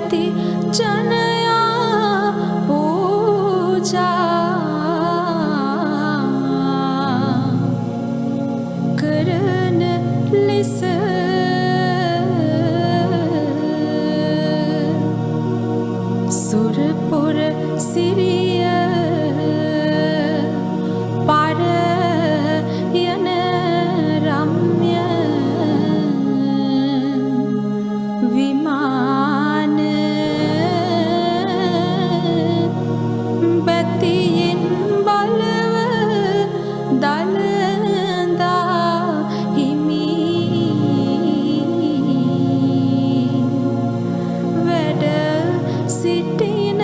ඇති ජනයා පූජා කරන ලෙස සුරපුර සිරිය පරයන රම්‍ය විමාන බැතියෙන් බලව දළදා හිමි වැඩ සිටින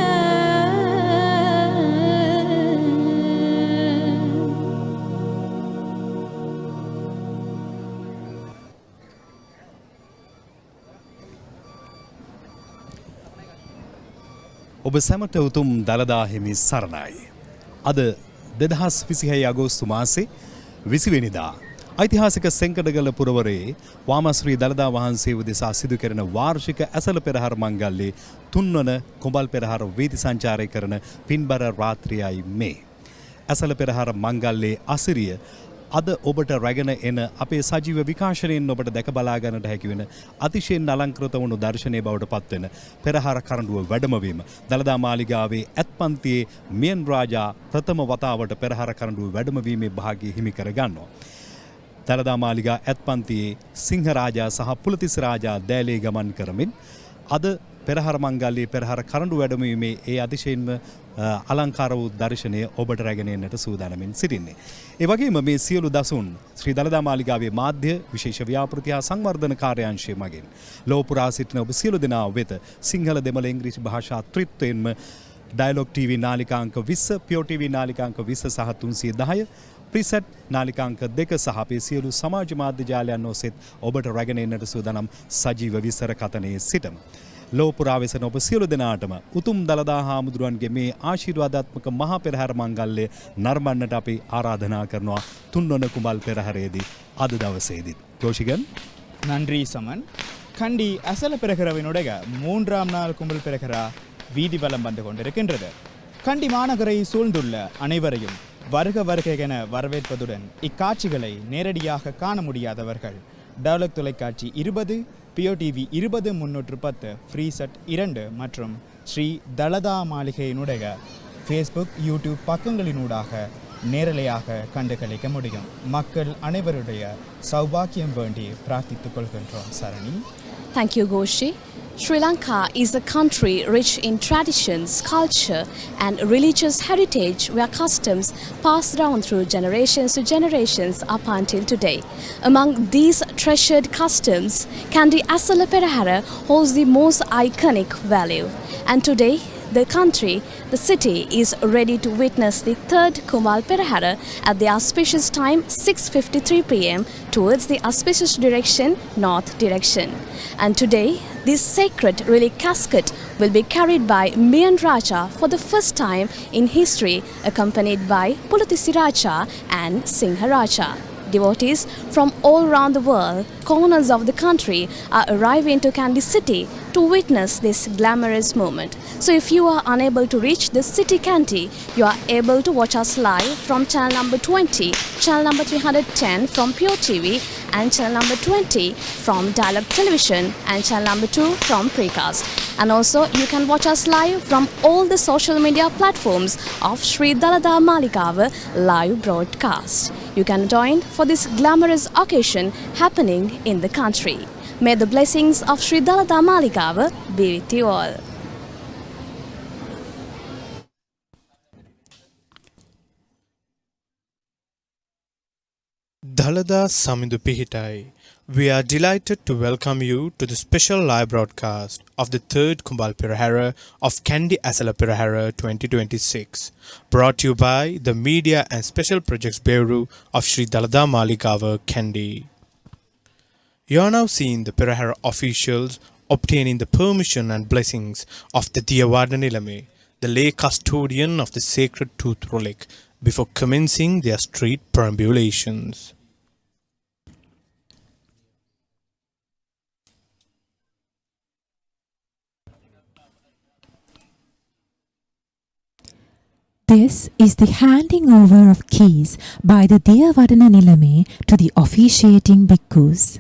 ඔබ සැමට උතුම් දළදා හිමි සරණයි. අද 2026 අගෝස්තු මාසේ 20 වෙනිදා ඓතිහාසික සෙන්කඩගල පුරවරයේ වාමශ්‍රී දළදා වහන්සේ උදෙසා සිදු කෙරෙන වාර්ෂික ඇසළ පෙරහර මංගල්‍යයේ තුන්වන කුඹල් පෙරහර වීදි සංචාරය කරන පින්බර රාත්‍රියයි මේ. ඇසළ පෙරහර මංගල්‍යයේ අසිරිය අද ඔබට රැගෙන එන අපේ සජීව විකාශනයෙන් ඔබට දැක බලා ගන්නට හැකි වෙන අතිශයින් අලංකృత වුණු දර්ශනීය බවට පත්වෙන පෙරහර කරඬුව වැඩමවීම දළදා මාලිගාවේ ඇත්පන්තියේ මියන් රාජා ප්‍රථම වතාවට පෙරහර කරඬුව වැඩමවීමේ භාග්‍ය හිමි කර ගන්නවා. දළදා මාලිගා ඇත්පන්තියේ සිංහ රාජා සහ පුලතිස් රාජා දෑලේ ගමන් කරමින් අද පෙරහර මංගල්‍යයේ පෙරහර කරඬු වැඩමවීමේ ඒ අතිශයින්ම අලංකාර වූ දර්ශනය ඔබට රැගෙන එන්නට සූදානමින් සිටින්නේ. ඒ වගේම මේ සියලු දසුන් ශ්‍රී දළදා මාලිගාවේ මාධ්‍ය විශේෂ ව්‍යාපෘති හා සංවර්ධන කාර්යාංශය මගින් ලොව පුරා සිටින ඔබ සියලු දෙනා වෙත සිංහල දෙමළ ඉංග්‍රීසි භාෂා ත්‍රිත්වයෙන්ම ඩයලොග් TV නාලිකාංක 20, පියෝ TV නාලිකාංක 20 සහ 310, ප්‍රිසෙට් නාලිකාංක 2 සහ අපේ සියලු සමාජ මාධ්‍ය ජාලයන් ඔස්සේත් ඔබට රැගෙන එන්නට සූදානම් සජීව විස්තර කතනයේ සිටම. ලොව පුරා වෙසෙන ඔබ සියලු දෙනාටම උතුම් දළදා හාමුදුරුවන්ගේ මේ ආශිර්වාදාත්මක මහා පෙරහර මංගල්‍ය නරඹන්නට අපි ආරාධනා කරනවා තුන්වන කුඹල් පෙරහරේදී අද දවසේදී. ஜோஷிகன் நன்றி சமன். கண்டி அசல பெரஹரவினுடைய 3ஆம் நாள் கும்பல் பெரஹரா வீதி வலம் வந்து கொண்டிருக்கின்றது. கண்டி மாநகரை சூழ்ந்துள்ள அனைவரையும் வருக வருக என வரவேற்பதுடன் இக்காட்சிகளை நேரடியாக காண முடியாதவர்கள் டெவலப் தொலைக்காட்சி 20, பியோ டிவி 20-310, ஃப்ரீசெட் 2 மற்றும் ஸ்ரீ தலதா மாளிகையினுடைய ஃபேஸ்புக், யூடியூப் பக்கங்களினூடாக நேரலையாக கண்டுகளிக்க முடியும். மக்கள் அனைவருடைய சௌபாக்கியம் வேண்டி பிரார்த்தித்துக் கொள்கின்றோம். சரணி. Thank you, Goshi. Sri Lanka is a country rich in traditions, culture and religious heritage where customs pass down through generations to generations up until today. Among these treasured customs, Kandy Esala Perahera holds the most iconic value. And today, the country, the city is ready to witness the third Kumbal Perahera at the auspicious time 6:53 p.m. towards the auspicious direction, north direction. And today, this sacred relic casket will be carried by Miyan Raja for the first time in history, accompanied by Pulatisi Raja and Singha Raja. Devotees from all around the world, corners of the country, are arriving to Kandy city to witness this glamorous moment. So if you are unable to reach the city Kandy, you are able to watch us live from channel number 20, channel number 310 from Pure TV, and channel number 20 from Dialog Television, and channel number 2 from Precast. And also you can watch us live from all the social media platforms of Sri Dalada Maligawa live broadcast. You can join for this glamorous occasion happening in the country. May the blessings of Sri Dalada Maligawa be with you all. Dalada Samindu Pihitai. We are delighted to welcome you to the special live broadcast of the third Kumbal Perahera of Kandy Esala Perahera 2026, brought to you by the Media and Special Projects Bureau of Sri Dalada Maligawa, Kandy. You are now seeing the Perahera officials obtaining the permission and blessings of the Diyavardhanilame, the lay custodian of the sacred tooth relic, before commencing their street perambulations. This is the handing over of keys by the Diyavadana Nilame to the officiating bhikkhus.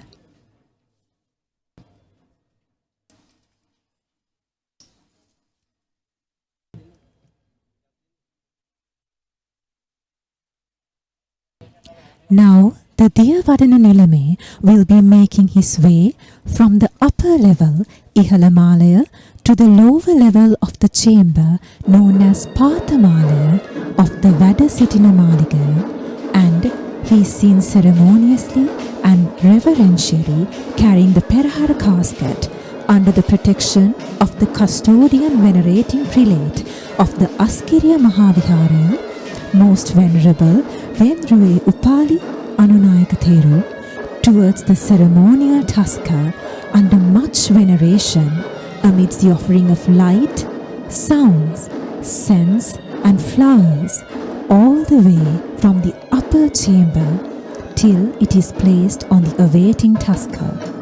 Now, the Diyavadana Nilame will be making his way from the upper level, Ihalamalaya, to the lower level of the chamber known as Pathamalaya of the Vadasitina Maligawa, and he is seen ceremoniously and reverentially carrying the Perahera casket under the protection of the custodian venerating prelate of the Askiriya Mahavihara, Most Venerable Vendruwe Upali Anunayaka Theru, towards the ceremonial tusker under much veneration amidst the offering of light, sounds, scents and flowers all the way from the upper chamber till it is placed on the awaiting tusker.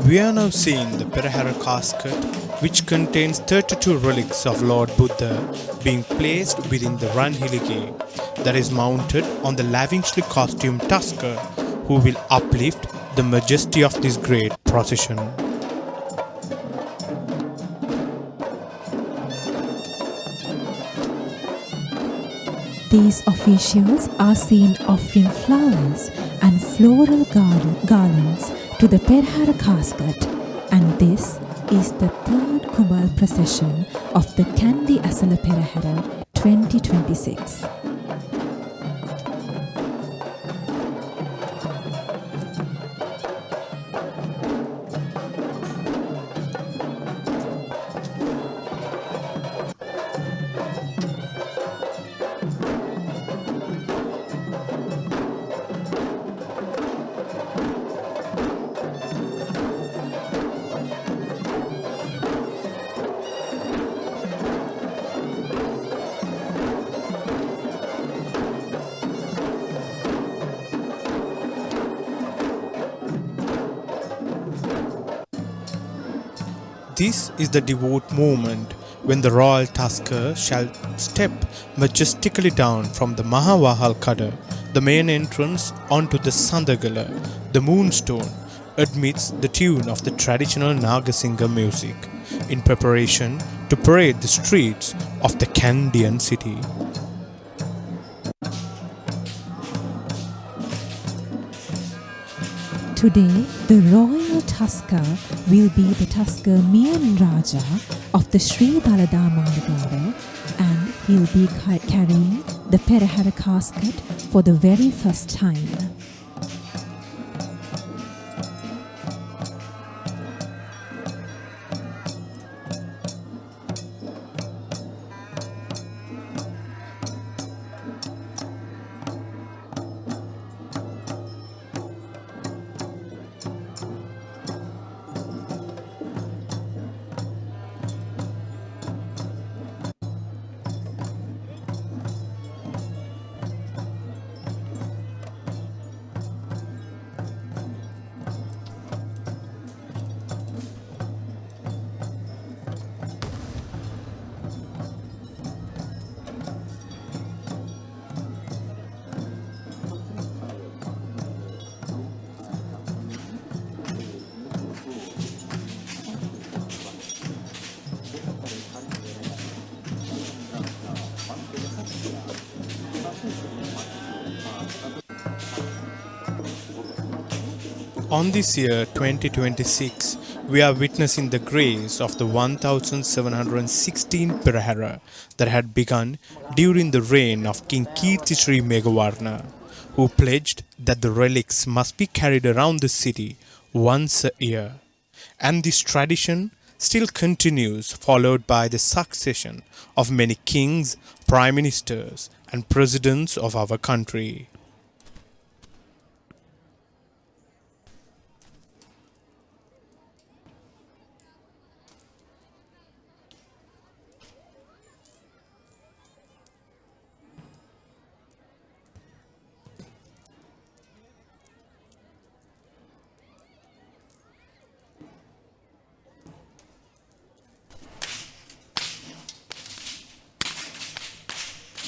We are now seeing the Perahera casket, which contains 32 relics of Lord Buddha, being placed within the Ranhiligi that is mounted on the lavishly costumed tusker, who will uplift the majesty of this great procession. These officials are seen offering flowers and floral garlands to the Perahera casket, and this is the third Kumbal procession of the Kandy Esala Perahera 2026. This is the devout moment when the royal tusker shall step majestically down from the Mahavahal Kada, the main entrance, onto the Sandagala, the moonstone, amidst the tune of the traditional Nagasinga music, in preparation to parade the streets of the Kandian city. Today, the royal tusker will be the tusker Mian Raja of the Sri Dalada Maligawa, and he'll be carrying the Perahera casket for the very first time. On this year 2026, we are witnessing the grace of the 1716 Perahera that had begun during the reign of King Kirtishri Meghavarna, who pledged that the relics must be carried around the city once a year. And this tradition still continues, followed by the succession of many kings, prime ministers, and presidents of our country.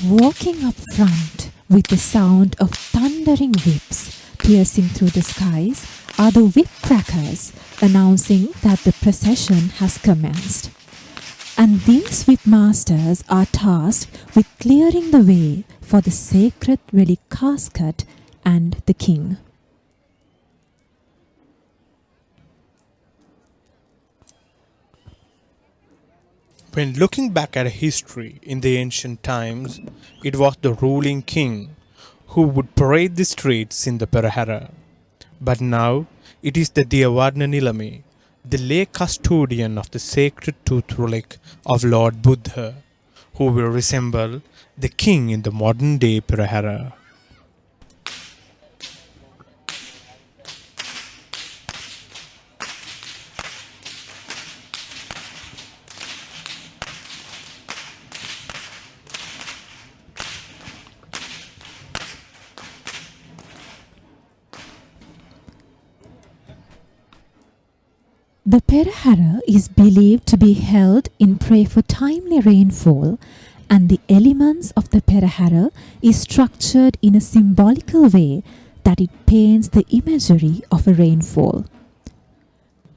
Walking up front with the sound of thundering whips piercing through the skies are the whip crackers announcing that the procession has commenced. And these whip masters are tasked with clearing the way for the sacred relic casket and the king. When looking back at history in the ancient times, it was the ruling king who would parade the streets in the Perahera. But now it is the Diyavarna Nilame, the lay custodian of the sacred tooth relic of Lord Buddha, who will resemble the king in the modern day Perahera. The Perahera is believed to be held in prayer for timely rainfall, and the elements of the Perahera is structured in a symbolical way that it paints the imagery of a rainfall.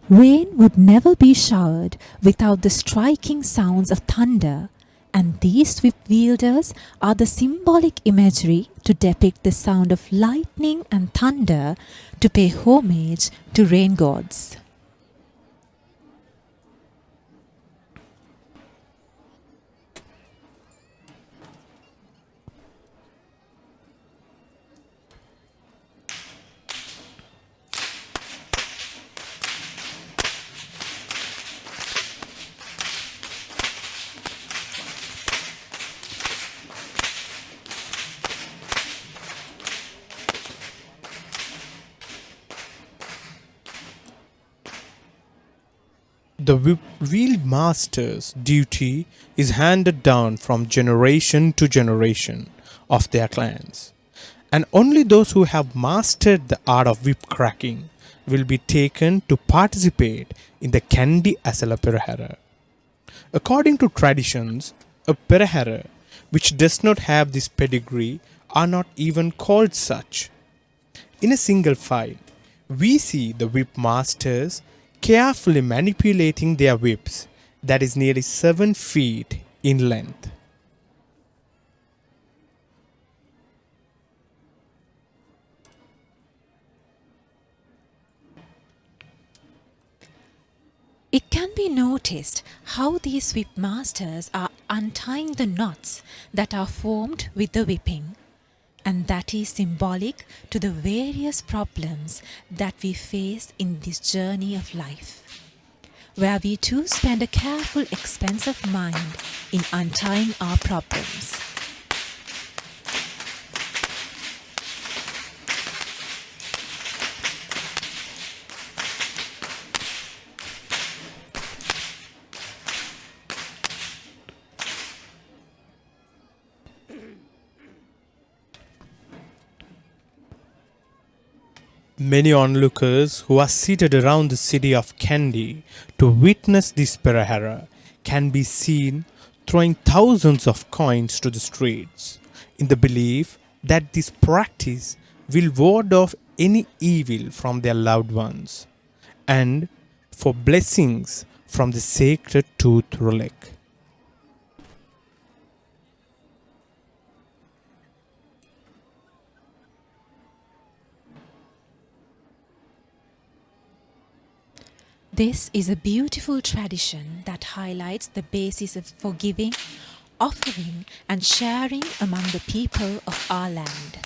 Rain would never be showered without the striking sounds of thunder, and these whip wielders are the symbolic imagery to depict the sound of lightning and thunder to pay homage to rain gods. The wheel master's duty is handed down from generation to generation of their clans, and only those who have mastered the art of whip cracking will be taken to participate in the Kandy Esala Perahera. According to traditions, a Perahera which does not have this pedigree are not even called such. In a single file, we see the whip masters carefully manipulating their whips that is nearly 7 feet in length. It can be noticed how these whip masters are untying the knots that are formed with the whipping, and that is symbolic to the various problems that we face in this journey of life, where we too spend a careful expense of mind in untying our problems. Many onlookers who are seated around the city of Kandy to witness this Perahera can be seen throwing thousands of coins to the streets in the belief that this practice will ward off any evil from their loved ones and for blessings from the sacred tooth relic. This is a beautiful tradition that highlights the basis of forgiving, offering, and sharing among the people of our land.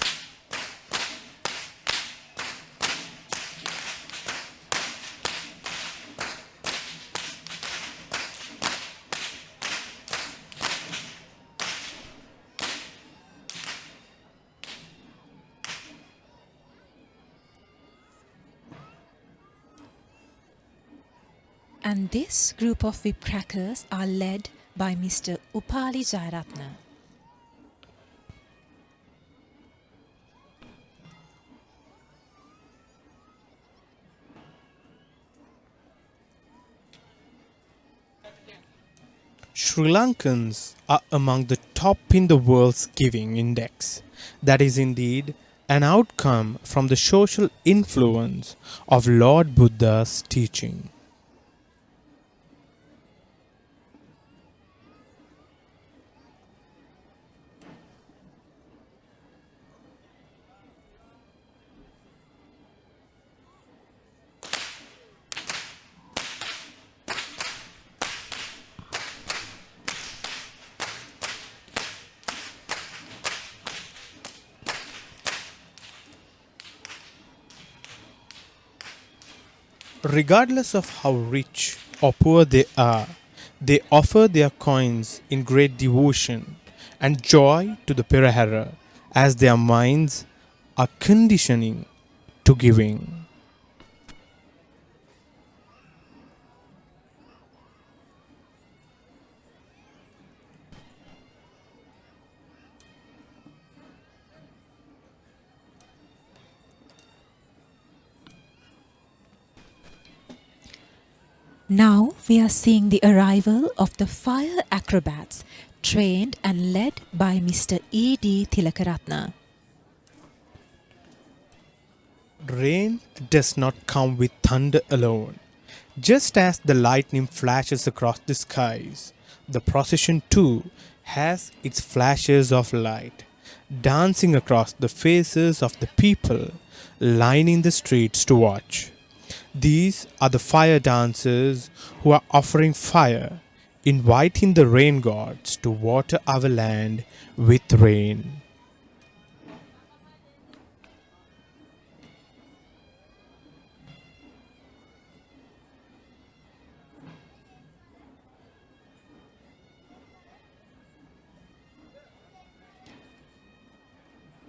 And this group of whip crackers are led by Mr. Upali Jayaratna. Sri Lankans are among the top in the world's giving index. That is indeed an outcome from the social influence of Lord Buddha's teaching. Regardless of how rich or poor they are, they offer their coins in great devotion and joy to the Perahera as their minds are conditioning to giving. Now we are seeing the arrival of the fire acrobats, trained and led by Mr. E.D. Tilakaratna. Rain does not come with thunder alone. Just as the lightning flashes across the skies, the procession too has its flashes of light, dancing across the faces of the people lining the streets to watch. These are the fire dancers who are offering fire, inviting the rain gods to water our land with rain.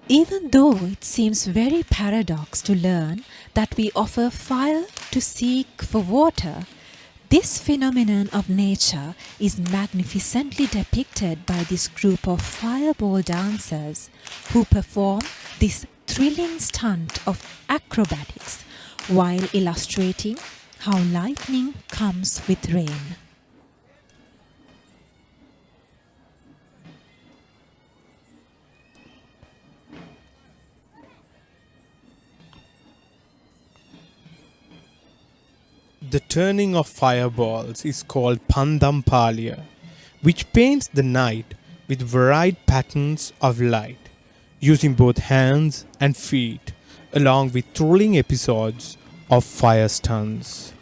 Even though it seems very paradox to learn that we offer fire to seek for water, this phenomenon of nature is magnificently depicted by this group of fireball dancers who perform this thrilling stunt of acrobatics while illustrating how lightning comes with rain. The turning of fireballs is called Pandampalia, which paints the night with varied patterns of light, using both hands and feet, along with thrilling episodes of fire stunts.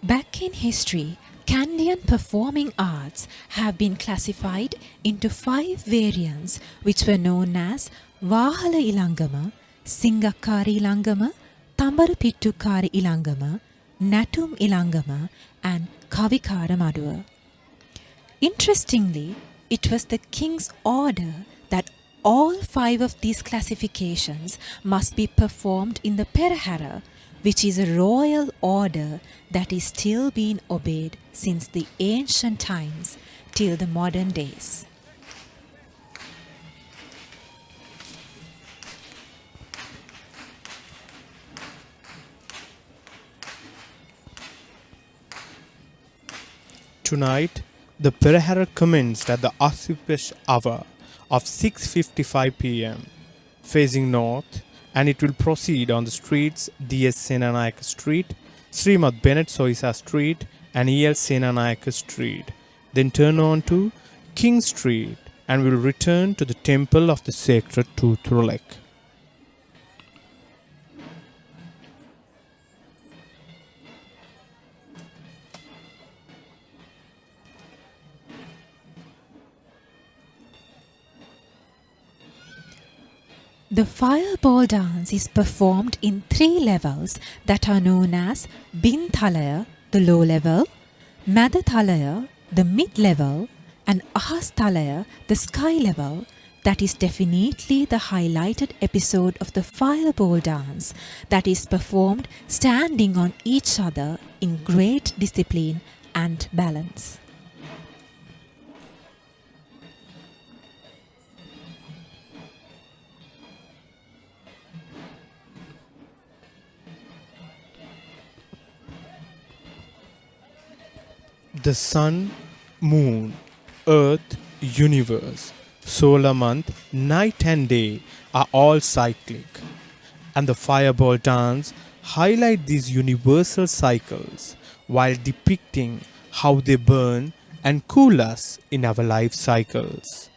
Back in history, Kandian performing arts have been classified into 5 variants which were known as Vahala Ilangama, Singakari Ilangama, Tambara Pittukari Ilangama, Natum Ilangama and Kavikara Maduwa. Interestingly, it was the king's order that all 5 of these classifications must be performed in the Perahera, which is a royal order that is still being obeyed since the ancient times till the modern days. Tonight, the Perahera commenced at the auspicious hour of 6:55 p.m. Facing north, and it will proceed on the streets DS Senanayaka Street, Srimad Bennett Soisa Street, and EL Senanayaka Street. Then turn on to King Street and will return to the Temple of the Sacred Tooth Relic. The fireball dance is performed in 3 levels that are known as Bin Thalaya, the low level, Mada Thalaya, the mid level, and Ahas Thalaya, the sky level. That is definitely the highlighted episode of the fireball dance that is performed standing on each other in great discipline and balance. The sun, moon, earth, universe, solar month, night and day are all cyclic, and the fireball dance highlight these universal cycles while depicting how they burn and cool us in our life cycles.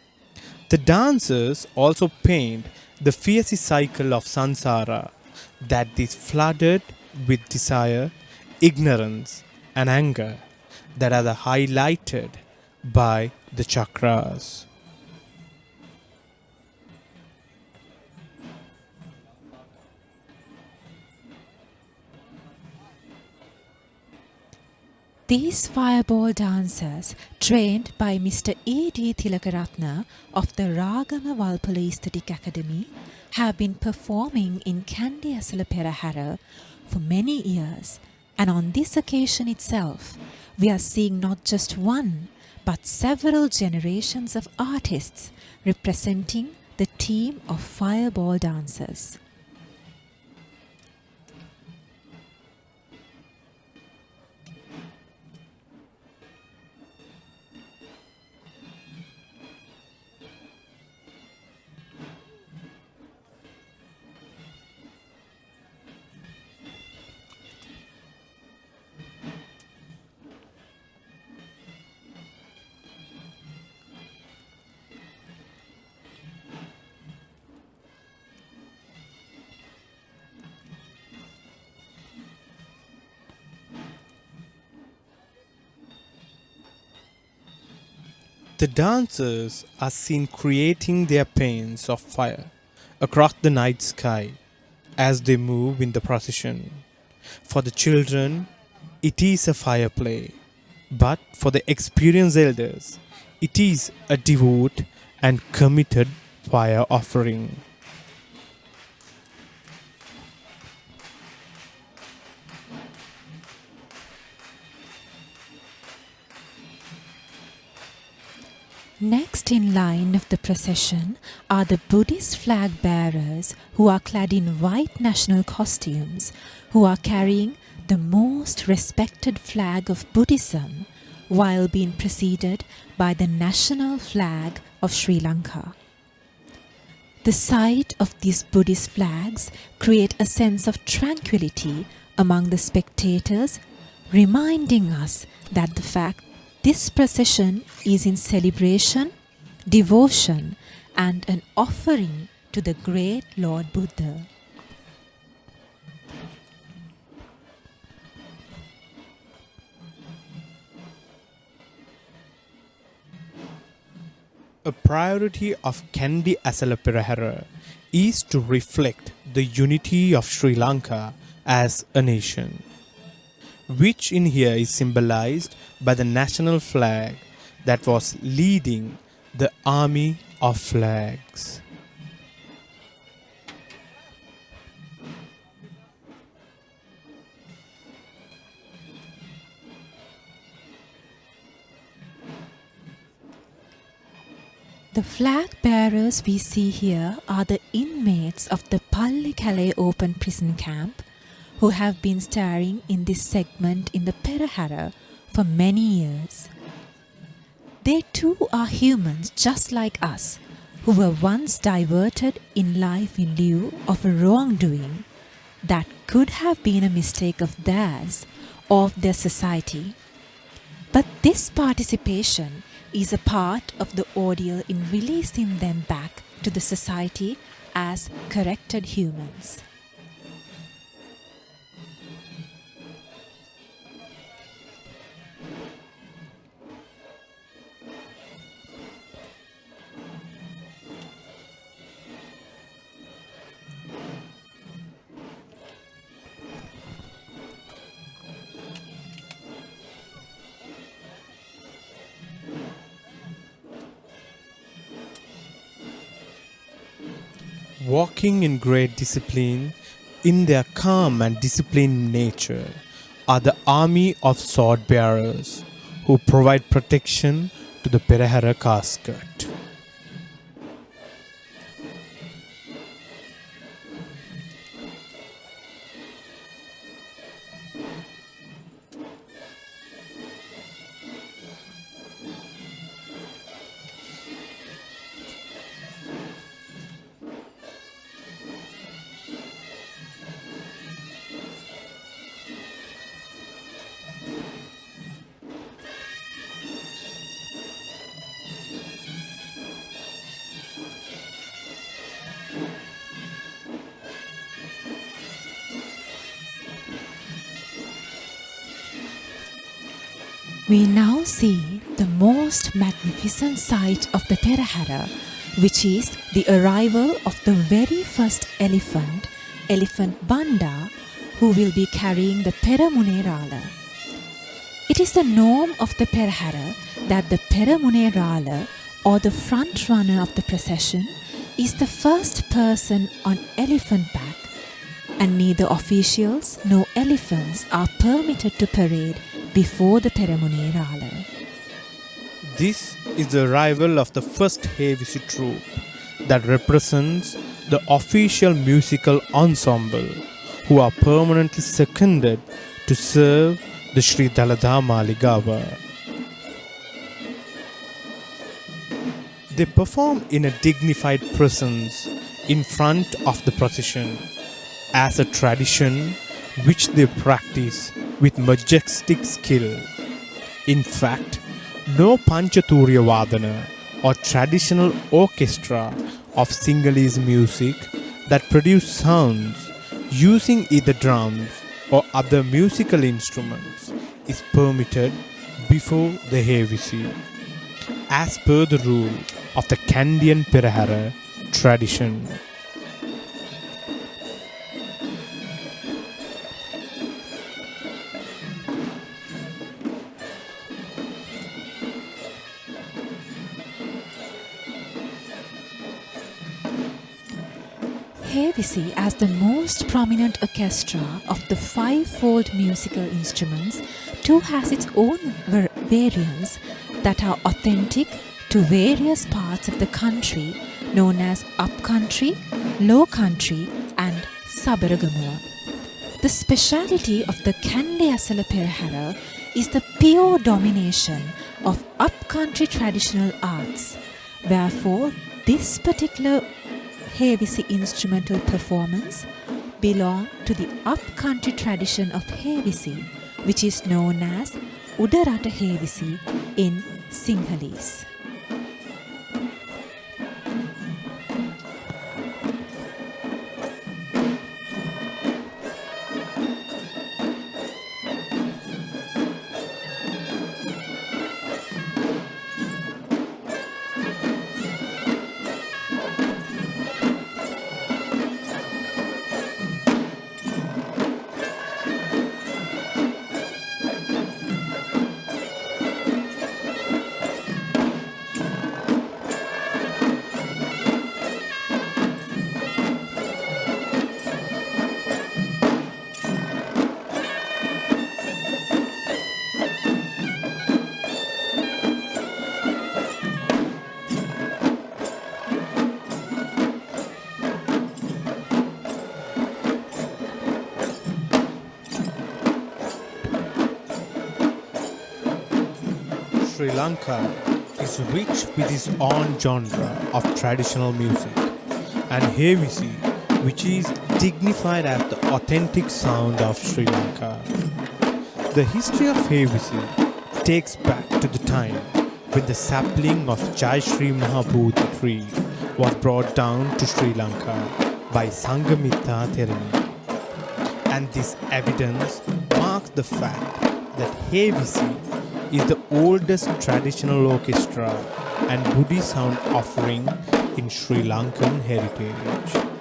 The dancers also paint the fierce cycle of samsara that is flooded with desire, ignorance, and anger that are highlighted by the chakras. These fireball dancers, trained by Mr. E.D. Tilakaratna of the Ragama Valpala Aesthetic Academy, have been performing in Kandy Esala Perahera for many years, and on this occasion itself, we are seeing not just one, but several generations of artists representing the team of fireball dancers. The dancers are seen creating their panes of fire across the night sky as they move in the procession. For the children, it is a fire play, but for the experienced elders, it is a devout and committed fire offering. Next in line of the procession are the Buddhist flag bearers who are clad in white national costumes, who are carrying the most respected flag of Buddhism while being preceded by the national flag of Sri Lanka. The sight of these Buddhist flags create a sense of tranquility among the spectators, reminding us that the fact this procession is in celebration, devotion, and an offering to the great Lord Buddha. A priority of Kandy Esala Perahera is to reflect the unity of Sri Lanka as a nation, which in here is symbolized by the national flag that was leading the army of flags. The flag bearers we see here are the inmates of the Pallikale Open Prison Camp who have been starring in this segment in the Perahera for many years. They too are humans just like us, who were once diverted in life in lieu of a wrongdoing that could have been a mistake of theirs or of their society. But this participation is a part of the ordeal in releasing them back to the society as corrected humans. Walking in great discipline, in their calm and disciplined nature, are the army of sword bearers who provide protection to the Perahera casket. We now see the most magnificent sight of the Perahera, which is the arrival of the very first elephant, Elephant Banda, who will be carrying the Peramunerala. It is the norm of the Perahera that the Peramunerala, or the front runner of the procession, is the first person on elephant back, and neither officials nor elephants are permitted to parade before the Peramunerala. This is the arrival of the first Hevisi troupe that represents the official musical ensemble who are permanently seconded to serve the Sri Dalada Maligawa. They perform in a dignified presence in front of the procession as a tradition which they practice with majestic skill. In fact, no Panchaturya Vadana or traditional orchestra of Sinhalese music that produce sounds using either drums or other musical instruments is permitted before the Hevisi, as per the rule of the Kandian Perahera tradition. Hevisi, as the most prominent orchestra of the five-fold musical instruments, too has its own variants that are authentic to various parts of the country, known as Upcountry, Low Country and Sabaragamua. The speciality of the Kandy Esala Perahera is the pure domination of upcountry traditional arts. Wherefore, this particular Hevisi instrumental performance belong to the upcountry tradition of Hevisi, which is known as Udarata Hevisi in Sinhalese. Sri Lanka is rich with its own genre of traditional music, and here we see which is dignified as the authentic sound of Sri Lanka. The history of Hevisi takes back to the time when the sapling of Jai Sri Mahabodhi tree was brought down to Sri Lanka by Sangamitha Therani. And this evidence marks the fact that Hevisi is the oldest traditional orchestra and Buddhist sound offering in Sri Lankan heritage.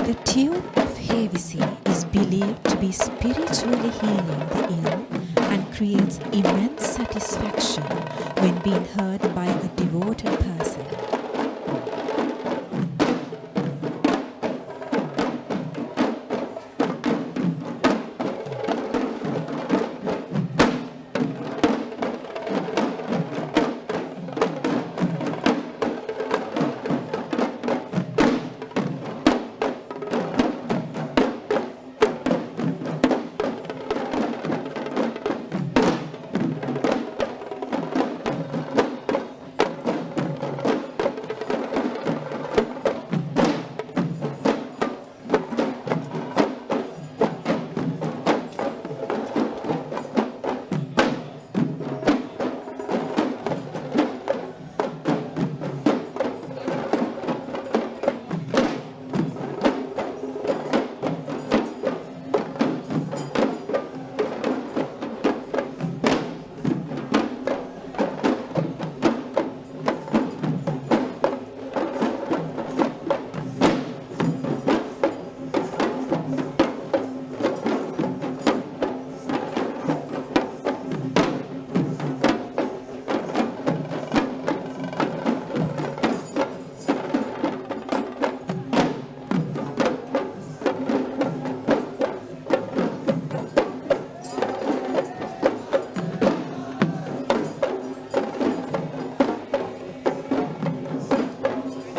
The tune of Hevisi is believed to be spiritually healing the ill and creates immense satisfaction when being heard by a devoted person.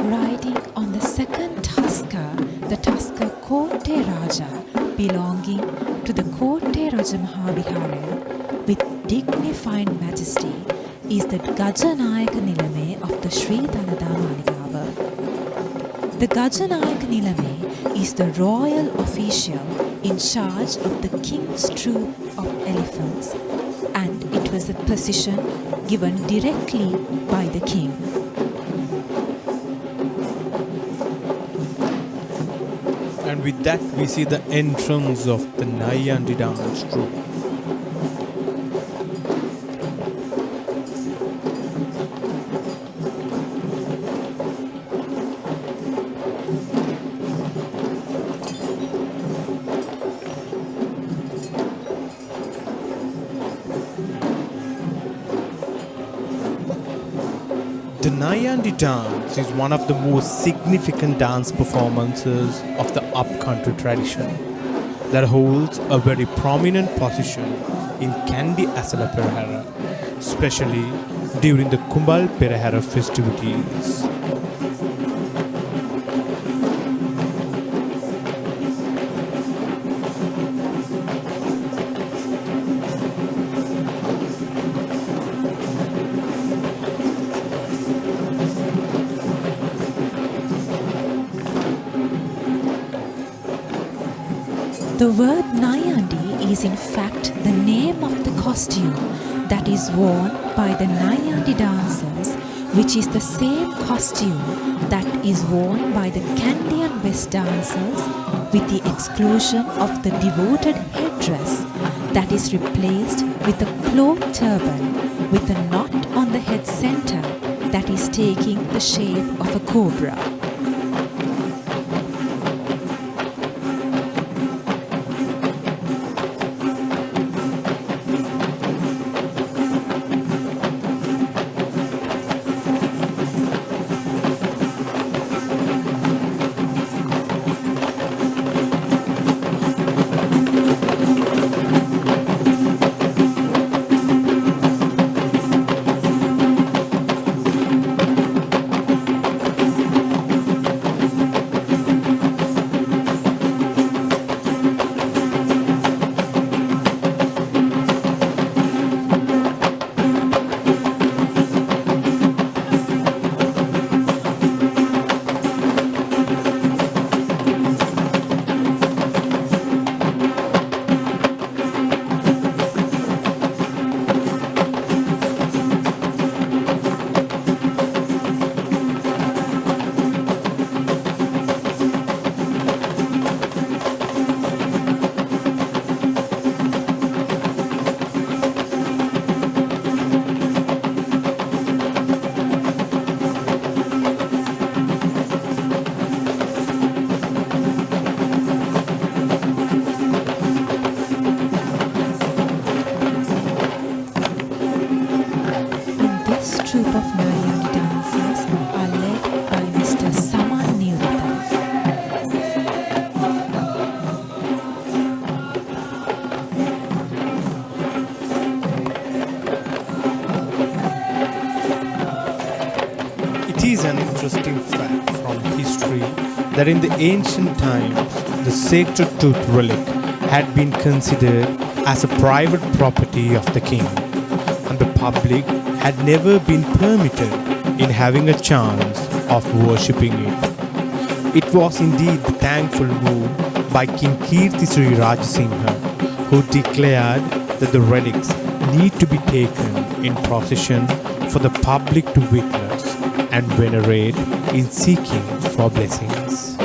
Riding on the second tusker, the tusker Kotte Raja, belonging to the Kotte Raja Mahavihara, with dignified majesty, is the Gajanayaka Nilame of the Sri Dalada Maligawa. The Gajanayaka Nilame is the royal official in charge of the king's troop of elephants, and it was a position given directly by the king. And with that we see the entrance of the Nayandi dance troupe. The Nayandi dance is one of the most significant dance performances of the upcountry tradition that holds a very prominent position in Kandy Esala Perahera, especially during the Kumbal Perahera festivities. The word Nayandi is in fact the name of the costume that is worn by the Nayandi dancers, which is the same costume that is worn by the Kandian West dancers, with the exclusion of the devoted headdress that is replaced with a cloth turban with a knot on the head center that is taking the shape of a cobra. It is an interesting fact from history that in the ancient times, the sacred tooth relic had been considered as a private property of the king, and the public had never been permitted in having a chance of worshipping it. It was indeed the thankful move by King Kirtisri Rajasingha, who declared that the relics need to be taken in procession for the public to witness and venerate in seeking for blessings.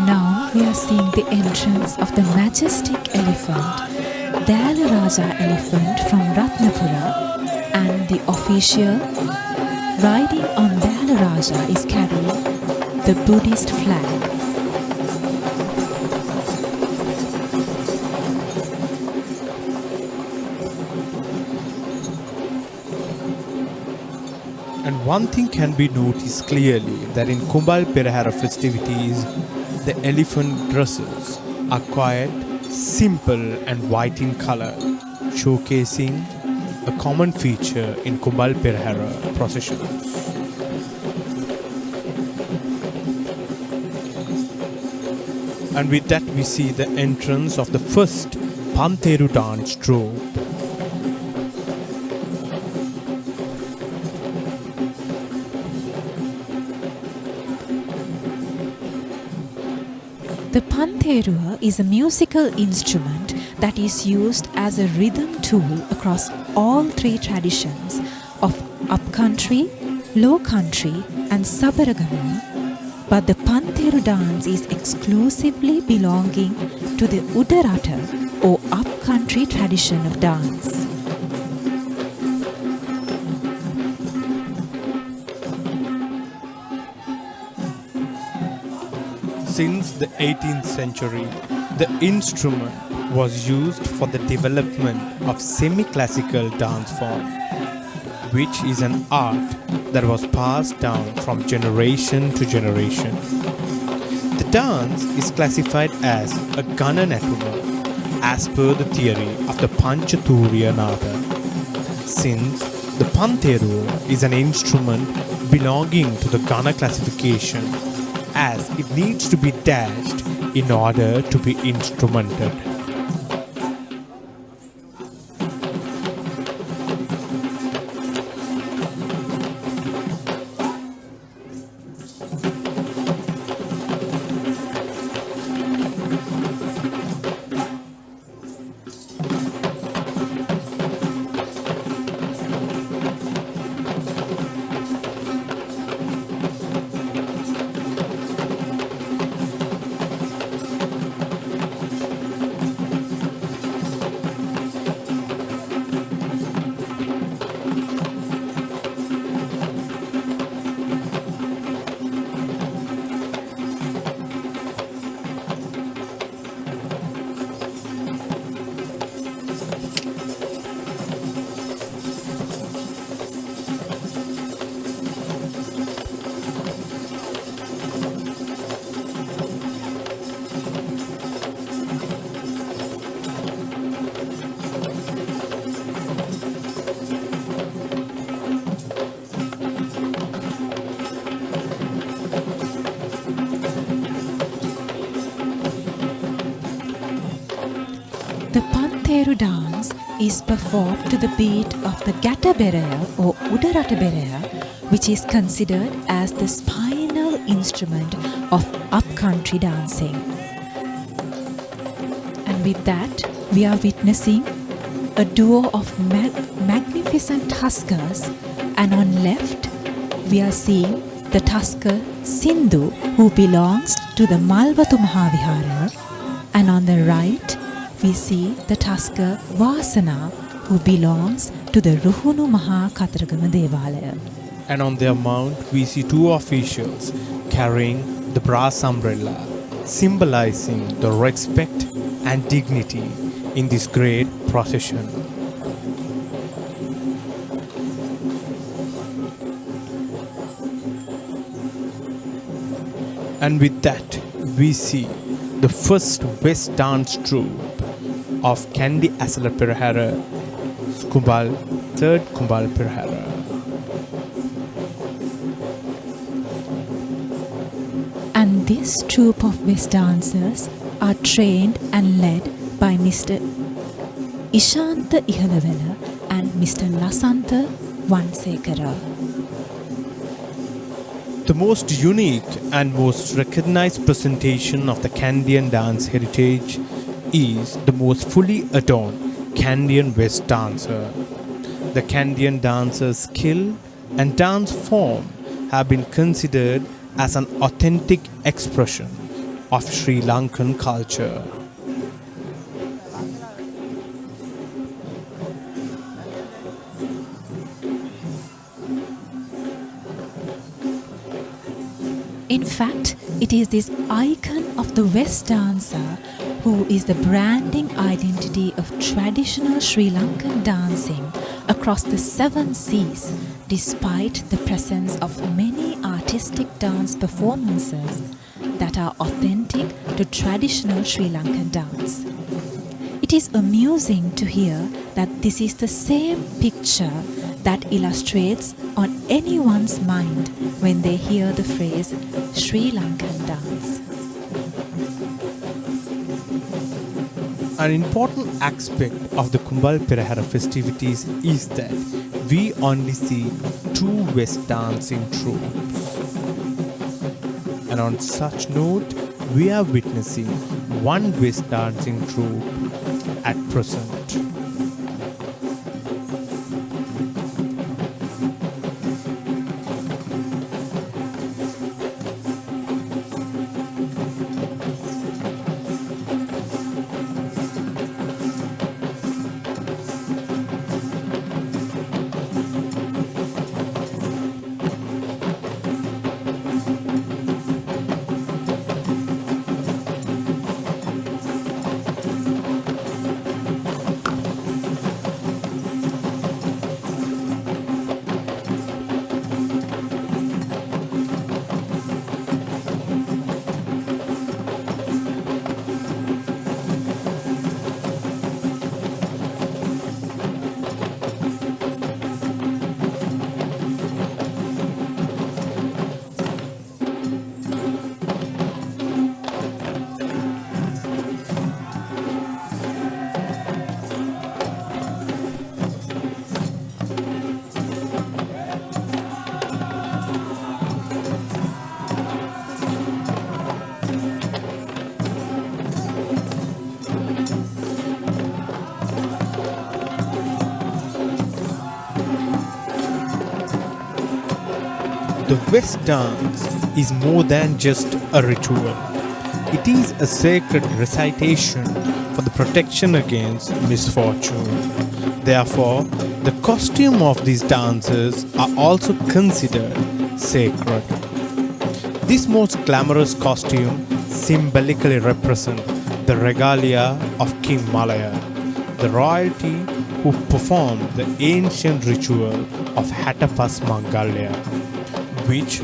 Now we are seeing the entrance of the majestic elephant, Dalada elephant from Ratnapura, and the official riding on Dalada is carrying the Buddhist flag. And one thing can be noticed clearly that in Kumbal Perahera festivities, the elephant dresses are quite simple and white in color, showcasing a common feature in Kumbal Perahera processions. And with that we see the entrance of the first Pantheru dance troupe. The panterua is a musical instrument that is used as a rhythm tool across all three traditions of upcountry, low country and Sabaragama, but the panteru dance is exclusively belonging to the Udarata or upcountry tradition of dance. Since the 18th century, the instrument was used for the development of semi-classical dance form, which is an art that was passed down from generation to generation. The dance is classified as a Gana Natuma as per the theory of the Panchaturiya Nada, since the Panteru is an instrument belonging to the Gana classification, as it needs to be dashed in order to be instrumented. The Panteru dance is performed to the beat of the Gata Berea or Udarata Berea, which is considered as the spinal instrument of upcountry dancing. And with that, we are witnessing a duo of magnificent tuskers, and on left, we are seeing the tusker Sindhu, who belongs to the Malvatu Mahavihara, and on the right, we see the tusker Vasana, who belongs to the Ruhunu Maha Kataragama Devalaya. And on their mount, we see two officials carrying the brass umbrella, symbolizing the respect and dignity in this great procession. And with that, we see the first West dance troupe of Kandy Esala Perahera, third Kumbal Perahera. And this troupe of West dancers are trained and led by Mr. Ishanta Ihalavela and Mr. Lasantha Vansekara. The most unique and most recognized presentation of the Kandian dance heritage is the most fully adorned Kandian West dancer. The Kandian dancer's skill and dance form have been considered as an authentic expression of Sri Lankan culture. In fact, it is this icon of the West dancer who is the branding identity of traditional Sri Lankan dancing across the 7 seas, despite the presence of many artistic dance performances that are authentic to traditional Sri Lankan dance. It is amusing to hear that this is the same picture that illustrates on anyone's mind when they hear the phrase Sri Lankan dance. An important aspect of the Kumbal Perahera festivities is that we only see 2 West dancing troupes. And on such note, we are witnessing one West dancing troupe at present. The West dance is more than just a ritual. It is a sacred recitation for the protection against misfortune. Therefore, the costume of these dances are also considered sacred. This most glamorous costume symbolically represents the regalia of King Malaya, the royalty who performed the ancient ritual of Hatapas Mangalya, which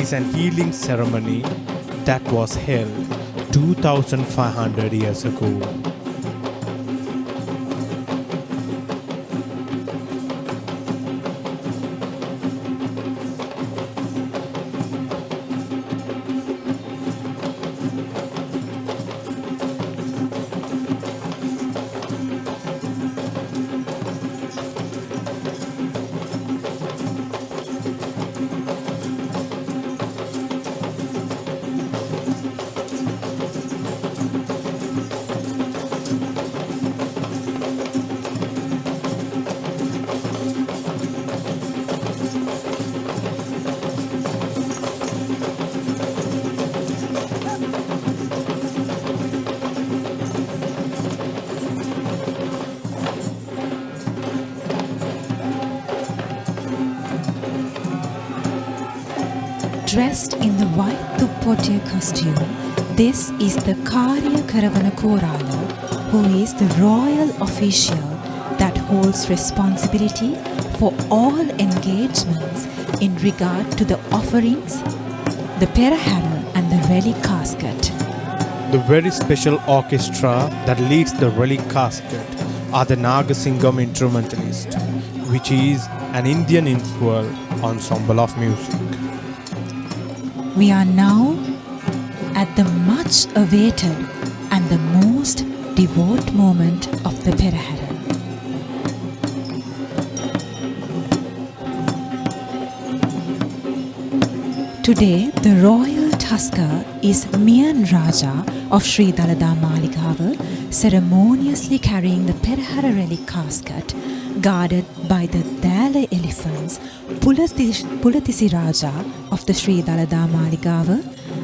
is an healing ceremony that was held 2500 years ago. Dressed in the white Tuppotia costume, this is the Karya Karavana Korala, who is the royal official that holds responsibility for all engagements in regard to the offerings, the Perahera and the Relic casket. The very special orchestra that leads the Relic casket are the Nagasingam instrumentalists, which is an Indian influence ensemble of music. We are now at the much awaited and the most devout moment of the Perahera. Today, the royal tusker is Mian Raja of Sri Dalada Maligawa ceremoniously carrying the Perahera relic casket guarded by the Dala elephants Pulatisi Raja of the Sri Dalada Maligawa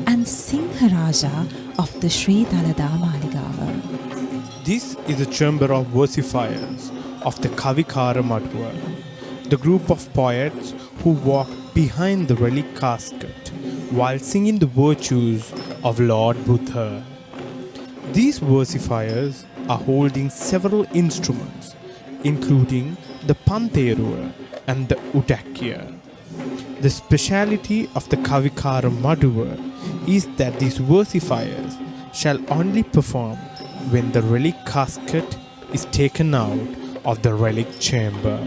and Singha Raja of the Sri Dalada Maligawa. This is the chamber of versifiers of the Kavikara Madhua, the group of poets who walk behind the relic casket while singing the virtues of Lord Buddha. These versifiers are holding several instruments, including the Panterua and the Udakya. The speciality of the Kavikara Madhua is that these versifiers shall only perform when the relic casket is taken out of the relic chamber.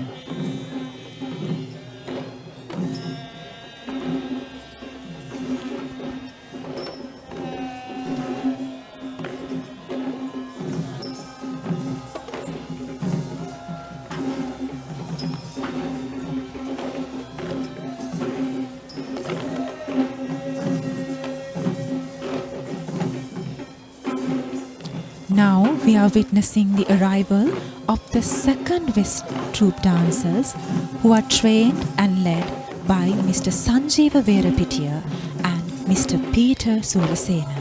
we are witnessing the arrival of the second West troop dancers who are trained and led by Mr. Sanjeeva Verapitiya and Mr. Peter Surasena.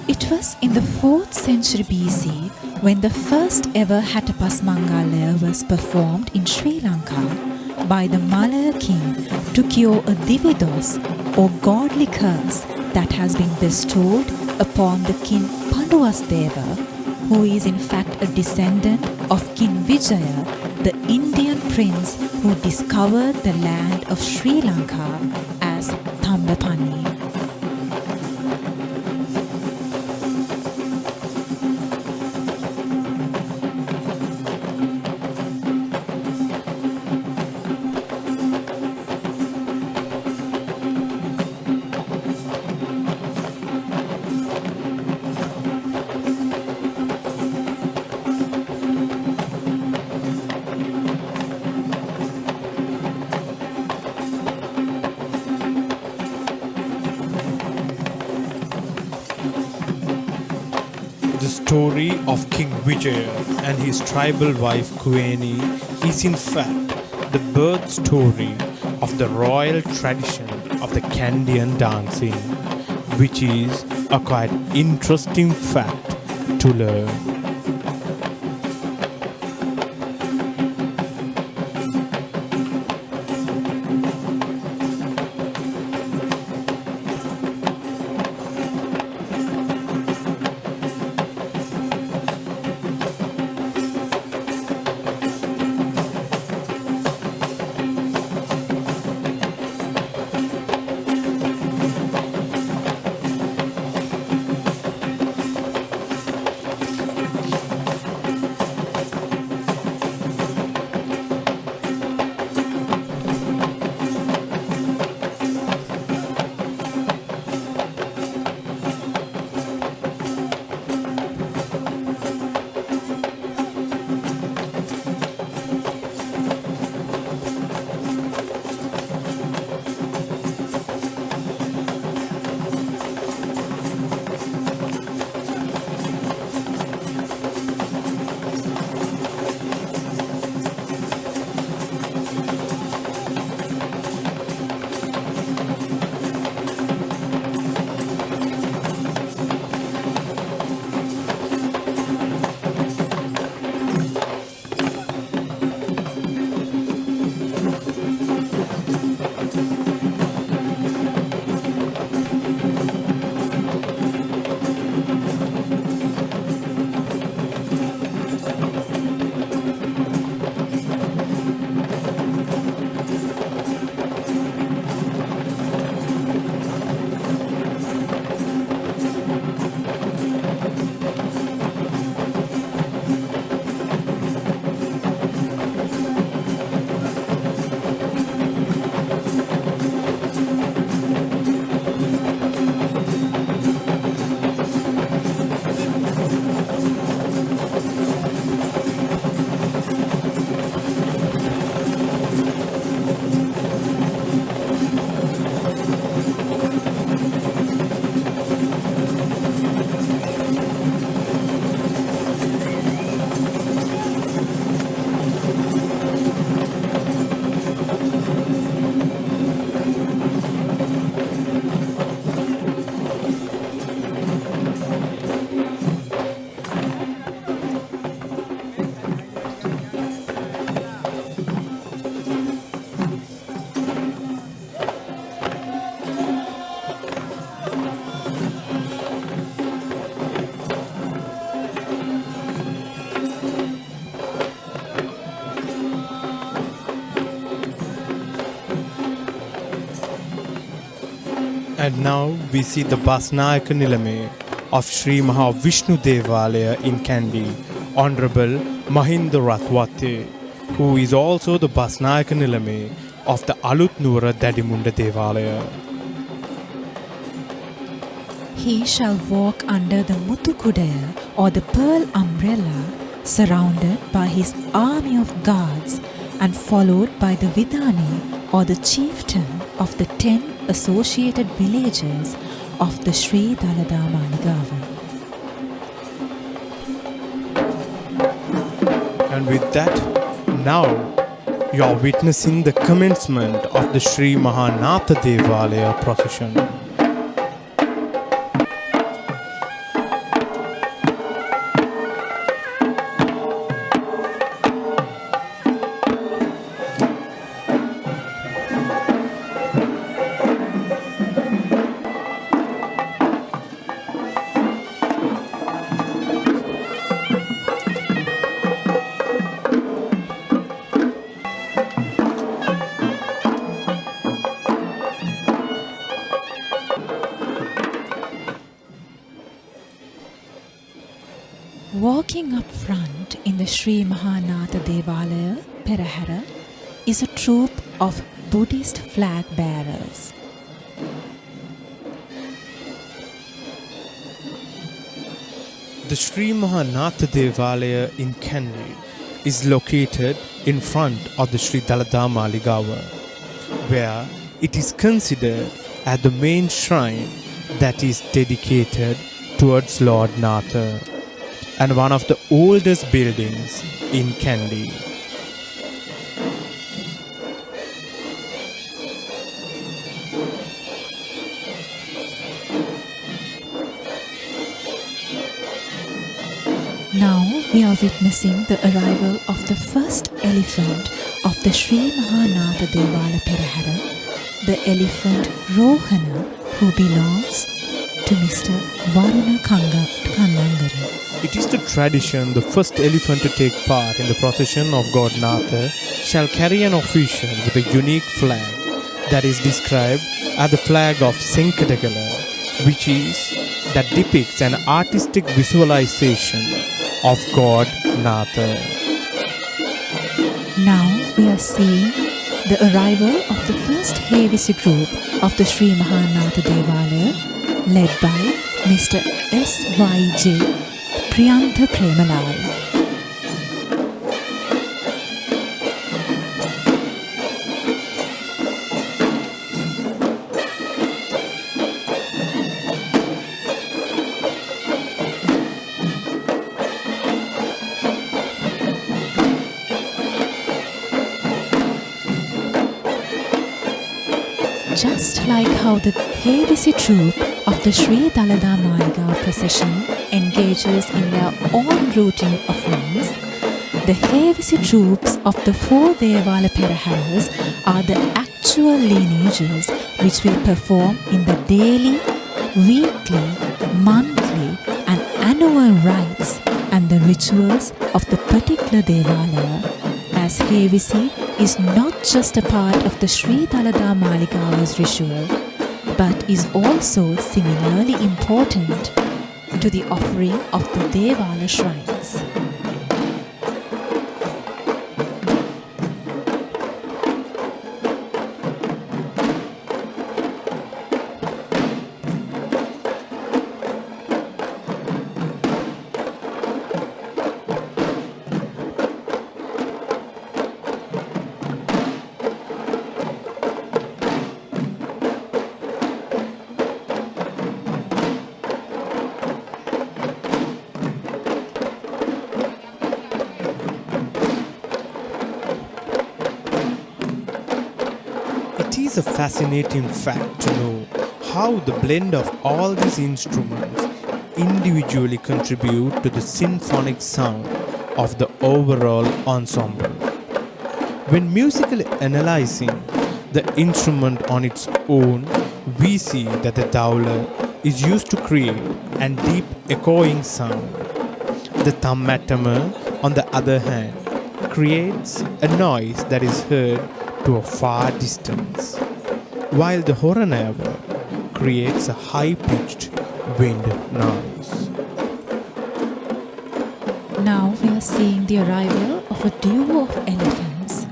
It was in the 4th century BC when the first ever Hatapas Mangalaya was performed in Sri Lanka by the Malaya king to cure a dividos or godly curse that has been bestowed upon the king Panduvasdeva, who is in fact a descendant of King Vijaya, the Indian prince who discovered the land of Sri Lanka as Thambapani. The story of King Vijaya and his tribal wife Kueni is in fact the birth story of the royal tradition of the Kandian dancing, which is a quite interesting fact to learn. And now we see the Basnayaka Nilame of Sri Mahavishnu Devalaya in Kandy, Honorable Mahinda Rathwate, who is also the Basnayaka Nilame of the Alut Nura Dadimunda Devalaya. He shall walk under the Mutukudaya or the pearl umbrella surrounded by his army of guards and followed by the Vidani or the chieftain of the 10 associated villages of the Sri Dalada Maligawa. And with that, now you are witnessing the commencement of the Sri Mahanatha Devalaya procession. Walking up front in the Sri Mahanatha Devalaya Perahera is a troop of Buddhist flag bearers. The Sri Mahanatha Devalaya in Kandy is located in front of the Sri Dalada Maligawa, where it is considered as the main shrine that is dedicated towards Lord Natha, and one of the oldest buildings in Kandy. Now we are witnessing the arrival of the first elephant of the Sri Mahanatha Esala Perahera, the elephant Rohana, who belongs to Mr. Varuna Kannangari. It is the tradition the first elephant to take part in the procession of God Natha shall carry an official with a unique flag that is described as the flag of Senkadagala, which is that depicts an artistic visualization of God Natha. Now we are seeing the arrival of the first Hevisi group of the Sri Mahanatha Devalaya, led by Mr. S.Y.J. Priyantha Premalal. Just like how the Hevisi troop of the Sri Dalada Maligawa procession engages in their own routine offerings, the Hevisi troops of the 4 Devala Peraharas are the actual lineages which will perform in the daily, weekly, monthly and annual rites and the rituals of the particular Devalaya, as Hevisi is not just a part of the Sri Dalada Maligawa's ritual, but is also similarly important to the offering of the Devala shrines. It is a fascinating fact to know how the blend of all these instruments individually contribute to the symphonic sound of the overall ensemble. When musically analyzing the instrument on its own, we see that the dowler is used to create a deep echoing sound. The tammatama, on the other hand, creates a noise that is heard to a far distance, while the horanava creates a high-pitched wind noise. Now we are seeing the arrival of a duo of elephants.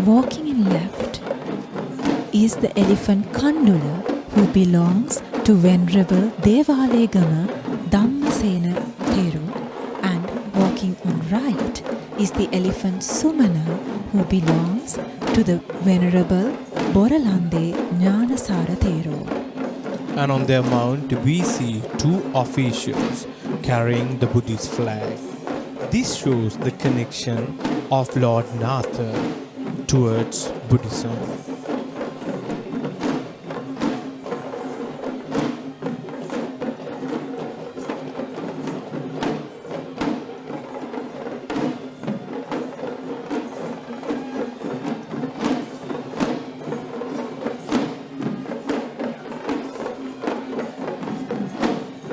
Walking in left is the elephant Kandula, who belongs to Venerable Devalegama Dhammasena Theru, and walking right is the elephant Sumana, who belongs to the Venerable Boralande Jnanasara Thero. And on their mount we see two officials carrying the Buddhist flag. This shows the connection of Lord Natha towards Buddhism.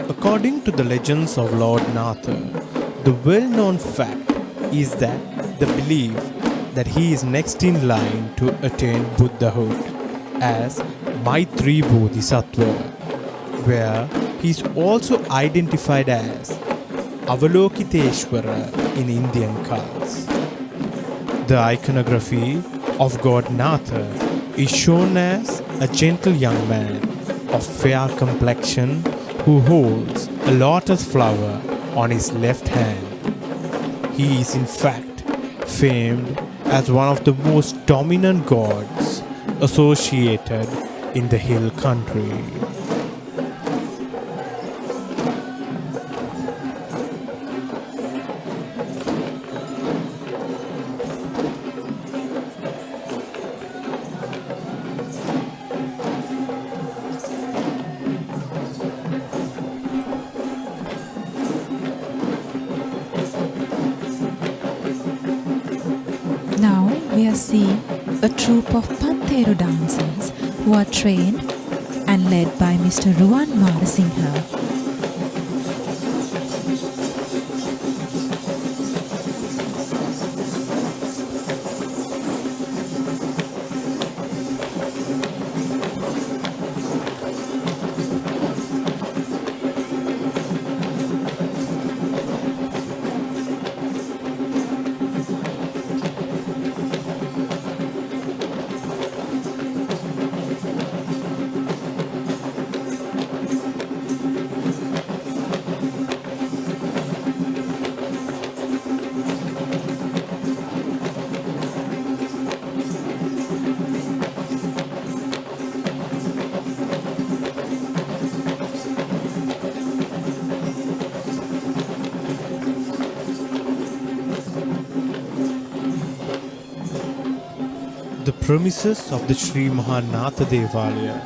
According to the legends of Lord Natha, the well-known fact is that the belief that he is next in line to attain Buddhahood as Maitri Bodhisattva, where he is also identified as Avalokiteshvara in Indian cults. The iconography of God Natha is shown as a gentle young man of fair complexion who holds a lotus flower on his left hand. He is in fact famed as one of the most dominant gods associated in the hill country. Now we are seeing a troupe of Panthero dancers who are trained and led by Mr. Ruwan Marasinghe. The premises of the Sri Mahanatha Devalaya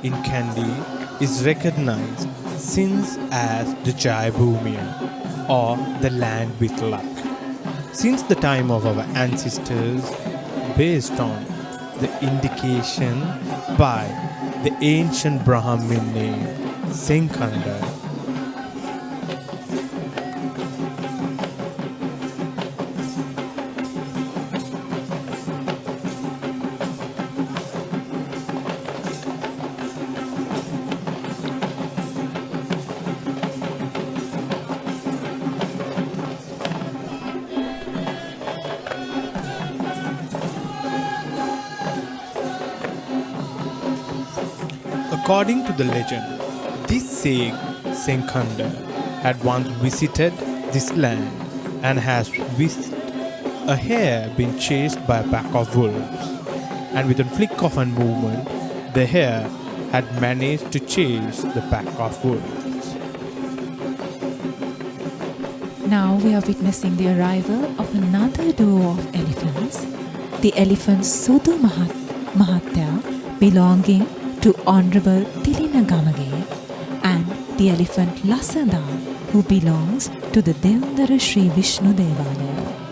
in Kandy is recognized since as the Jai Bhumiya, or the land with luck, since the time of our ancestors, based on the indication by the ancient Brahmin name Senkanda. According to the legend, this sage Senkanda had once visited this land and has with a hare been chased by a pack of wolves, and with a flick of a movement, the hare had managed to chase the pack of wolves. Now we are witnessing the arrival of another duo of elephants, the elephant Sudu Mahatya belonging to Honorable Tilina Gamage, and the elephant Lasada, who belongs to the Devandara Sri Vishnu Devalaya.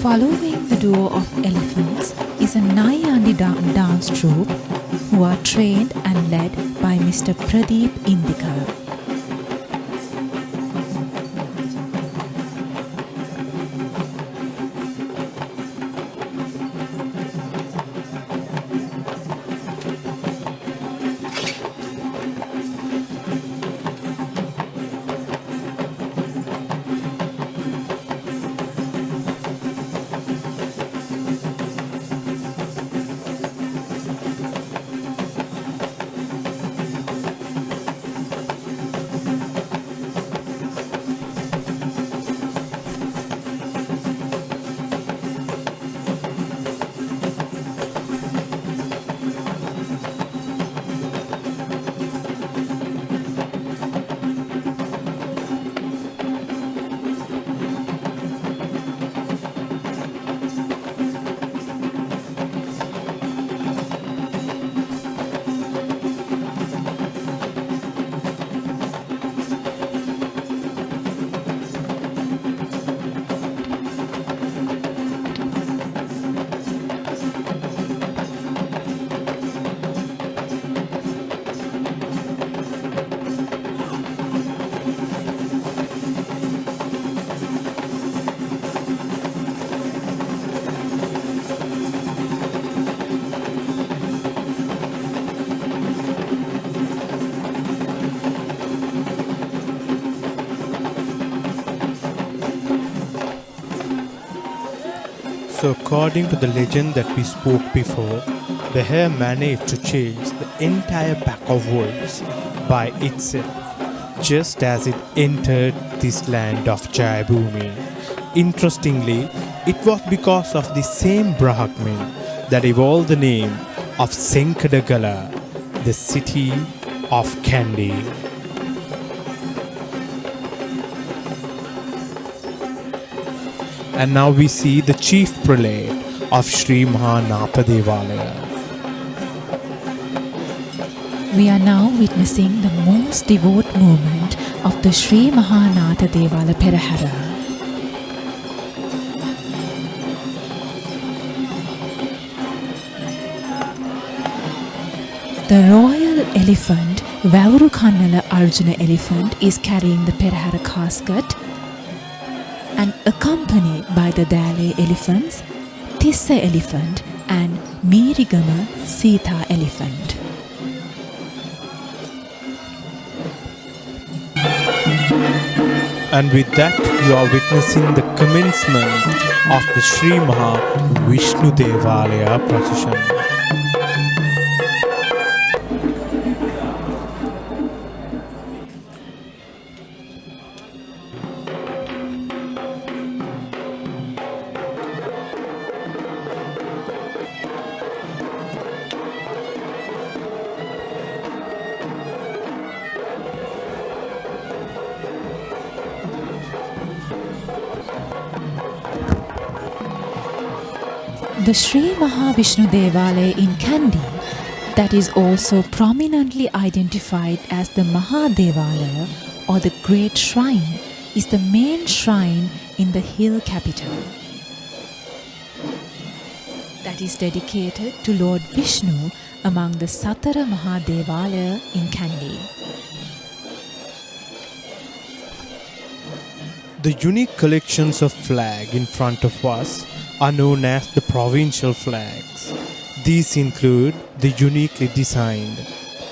Following the duo of elephants is a Nayandi dance troupe who are trained and led by Mr. Pradeep Indikar. So according to the legend that we spoke before, the hare managed to chase the entire pack of wolves by itself, just as it entered this land of Jayabhumi. Interestingly, it was because of the same Brahmin that evolved the name of Senkadagala, the city of Kandy. And now we see the chief prelate of Sri Mahanatha Devalaya. We are now witnessing the most devout moment of the Sri Mahanatha Esala Perahera. The royal elephant, Vavuru Kannala Arjuna elephant, is carrying the Perahera casket and accompanied by the Dale elephants, Tissa elephant and Mirigama Sita elephant. And with that, you are witnessing the commencement of the Sri Maha Vishnu Devalaya procession. The Sri Mahavishnu Devalaya in Kandy, that is also prominently identified as the Mahadevalaya or the Great Shrine, is the main shrine in the hill capital. That is dedicated to Lord Vishnu among the Satara Mahadevalaya in Kandy. The unique collections of flag in front of us are known as the provincial flags. These include the uniquely designed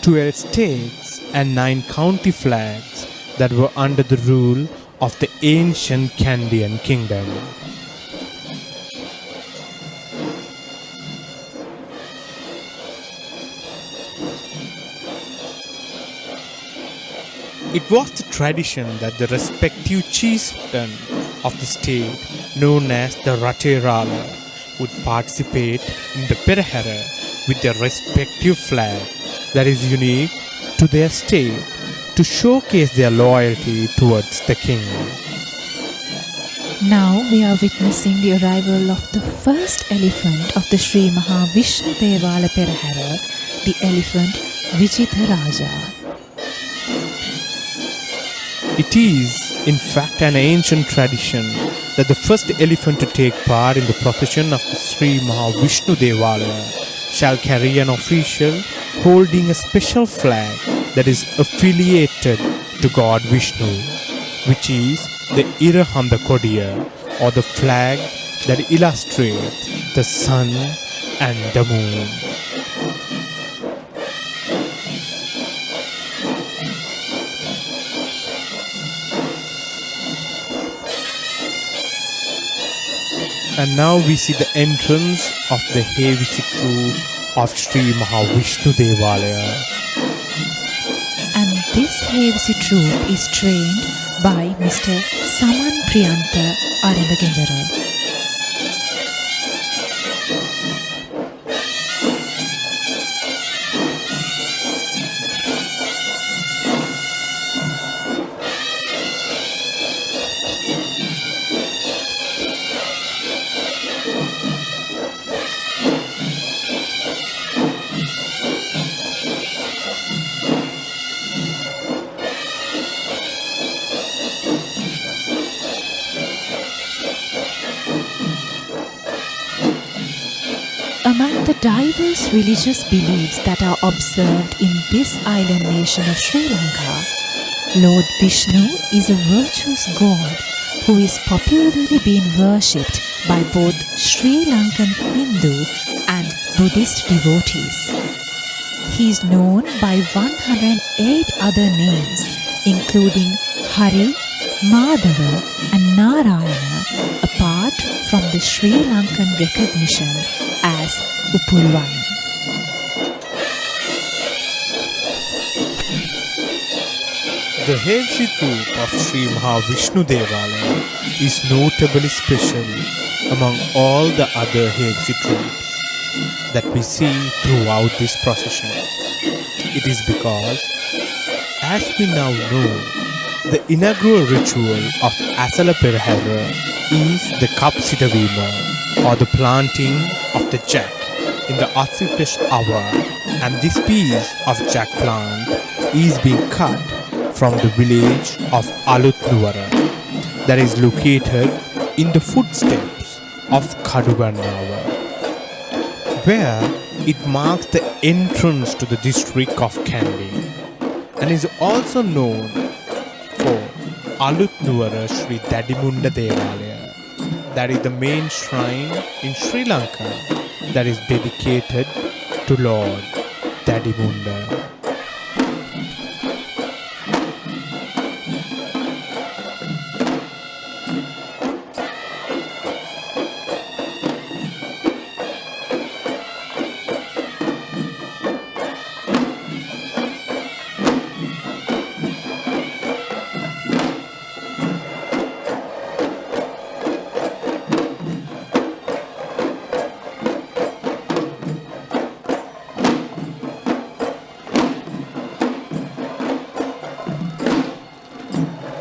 12 states and 9 county flags that were under the rule of the ancient Kandian kingdom. It was the tradition that the respective chieftain of the state, known as the Raterala, would participate in the Perahera with their respective flag that is unique to their state to showcase their loyalty towards the king. Now we are witnessing the arrival of the first elephant of the Sri Mahavishnu Esala Perahera, the elephant Vijitha Raja. It is, in fact, an ancient tradition that the first elephant to take part in the procession of the Sri Mahavishnu Devalaya shall carry an official holding a special flag that is affiliated to God Vishnu, which is the Irahanda Kodiya, or the flag that illustrates the sun and the moon. And now we see the entrance of the heavy troop of Sri Mahavishnu Devalaya. And this heavy troop is trained by Mr. Saman Priyanta Aranagendara. Among the diverse religious beliefs that are observed in this island nation of Sri Lanka, Lord Vishnu is a virtuous god who is popularly being worshipped by both Sri Lankan Hindu and Buddhist devotees. He is known by 108 other names, including Hari, Madhava and Narayana, apart from the Sri Lankan recognition as Upulwan. The Hevsi troupe of Sri Mahavishnu Devalaya is notably special among all the other Hevsi troupes that we see throughout this procession. It is because, as we now know, the inaugural ritual of Esala Perahera is the Kapsitavima, or the planting of the jack in the auspicious hour, and this piece of jack plant is being cut from the village of Alutnuwara that is located in the footsteps of Kadugannawa, where it marks the entrance to the district of Kandy and is also known for Alutnuwara Sri Dadimunda Devalaya, that is the main shrine in Sri Lanka that is dedicated to Lord Dadimunda.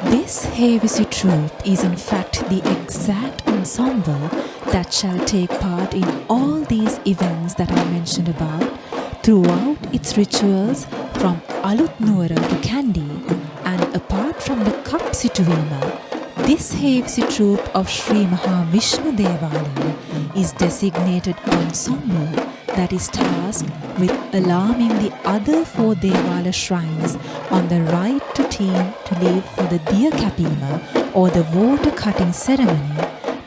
This Hevsi troupe is in fact the exact ensemble that shall take part in all these events that I mentioned above throughout its rituals from Alutnuwara to Kandy, and apart from the Kapsituvima, this Hevsi troupe of Sri Mahavishnu Devalaya is designated ensemble that is tasked with alarming the other 4 Devala shrines on the right to team to leave for the Diya Kapima, or the water cutting ceremony,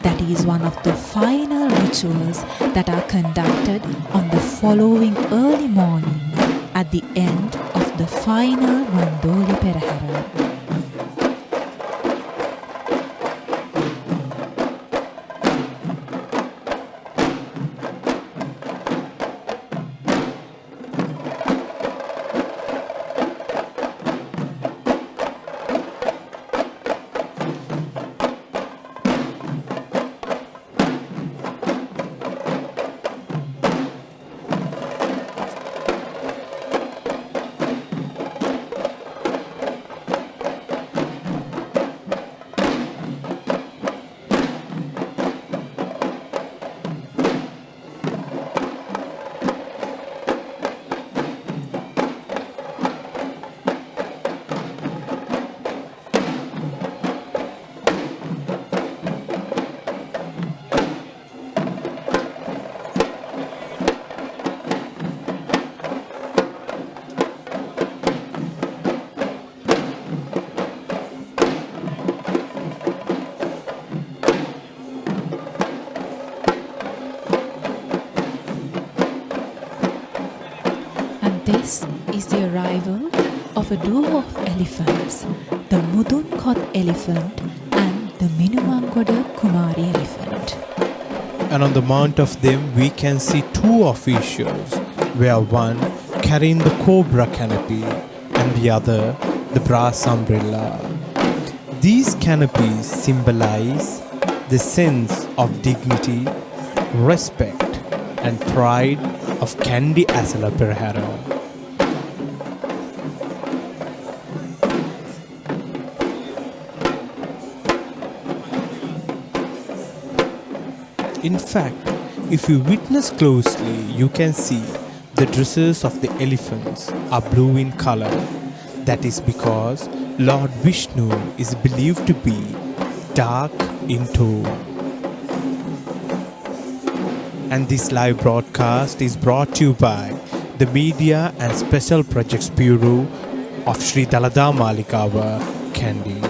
that is one of the final rituals that are conducted on the following early morning at the end of the final Kumbal Perahera. This is the arrival of a duo of elephants, the Mudunkot elephant and the Minumangoda Kumari elephant. And on the mount of them we can see 2 officials, where one carrying the cobra canopy and the other the brass umbrella. These canopies symbolize the sense of dignity, respect and pride of Kandy Esala Perahera. In fact, if you witness closely, you can see the dresses of the elephants are blue in color. That is because Lord Vishnu is believed to be dark in tone. And this live broadcast is brought to you by the Media and Special Projects Bureau of Sri Dalada Maligawa, Kandy.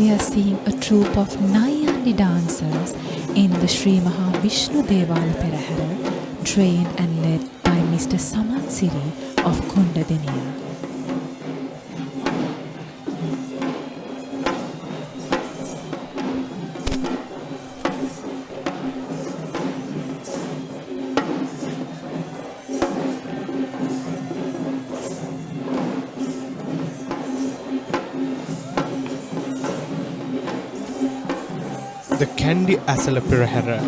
we are seeing a troupe of Nayandi dancers in the Sri Mahavishnu Devala Perahera, trained and led by Mr. Saman Siri of Kundadiniya. The Kandy Esala Perahera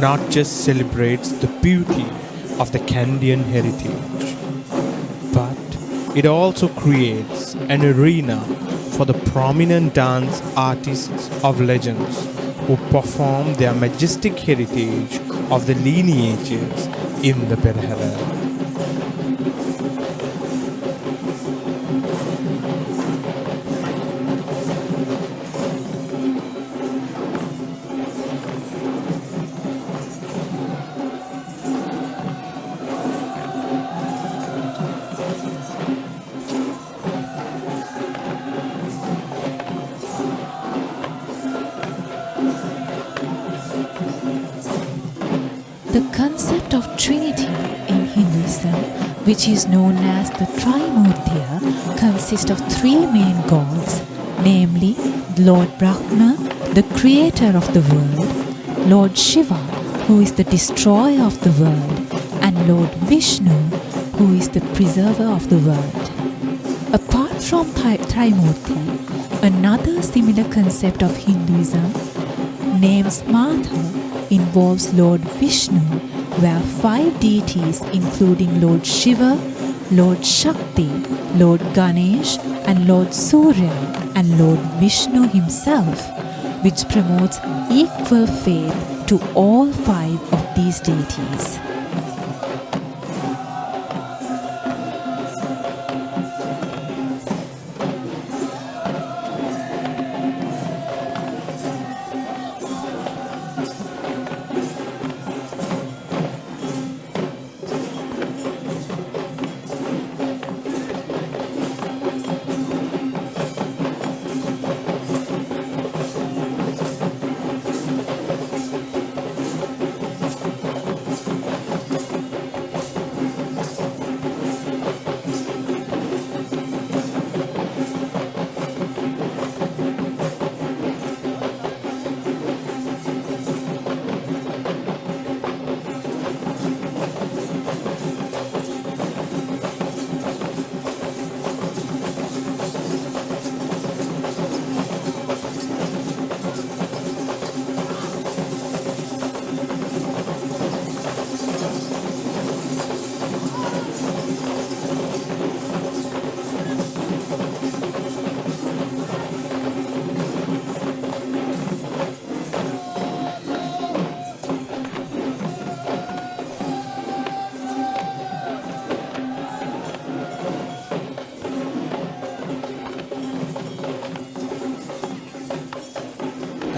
not just celebrates the beauty of the Kandian heritage, but it also creates an arena for the prominent dance artists of legends who perform their majestic heritage of the lineages in the Perahera. The concept of Trinity in Hinduism, which is known as the Trimurtiya, consists of three main gods, namely Lord Brahma, the creator of the world, Lord Shiva, who is the destroyer of the world, and Lord Vishnu, who is the preserver of the world. Apart from Trimurti, another similar concept of Hinduism, named Matha, involves Lord Vishnu, where five deities including Lord Shiva, Lord Shakti, Lord Ganesh and Lord Surya and Lord Vishnu himself, which promotes equal faith to all five of these deities.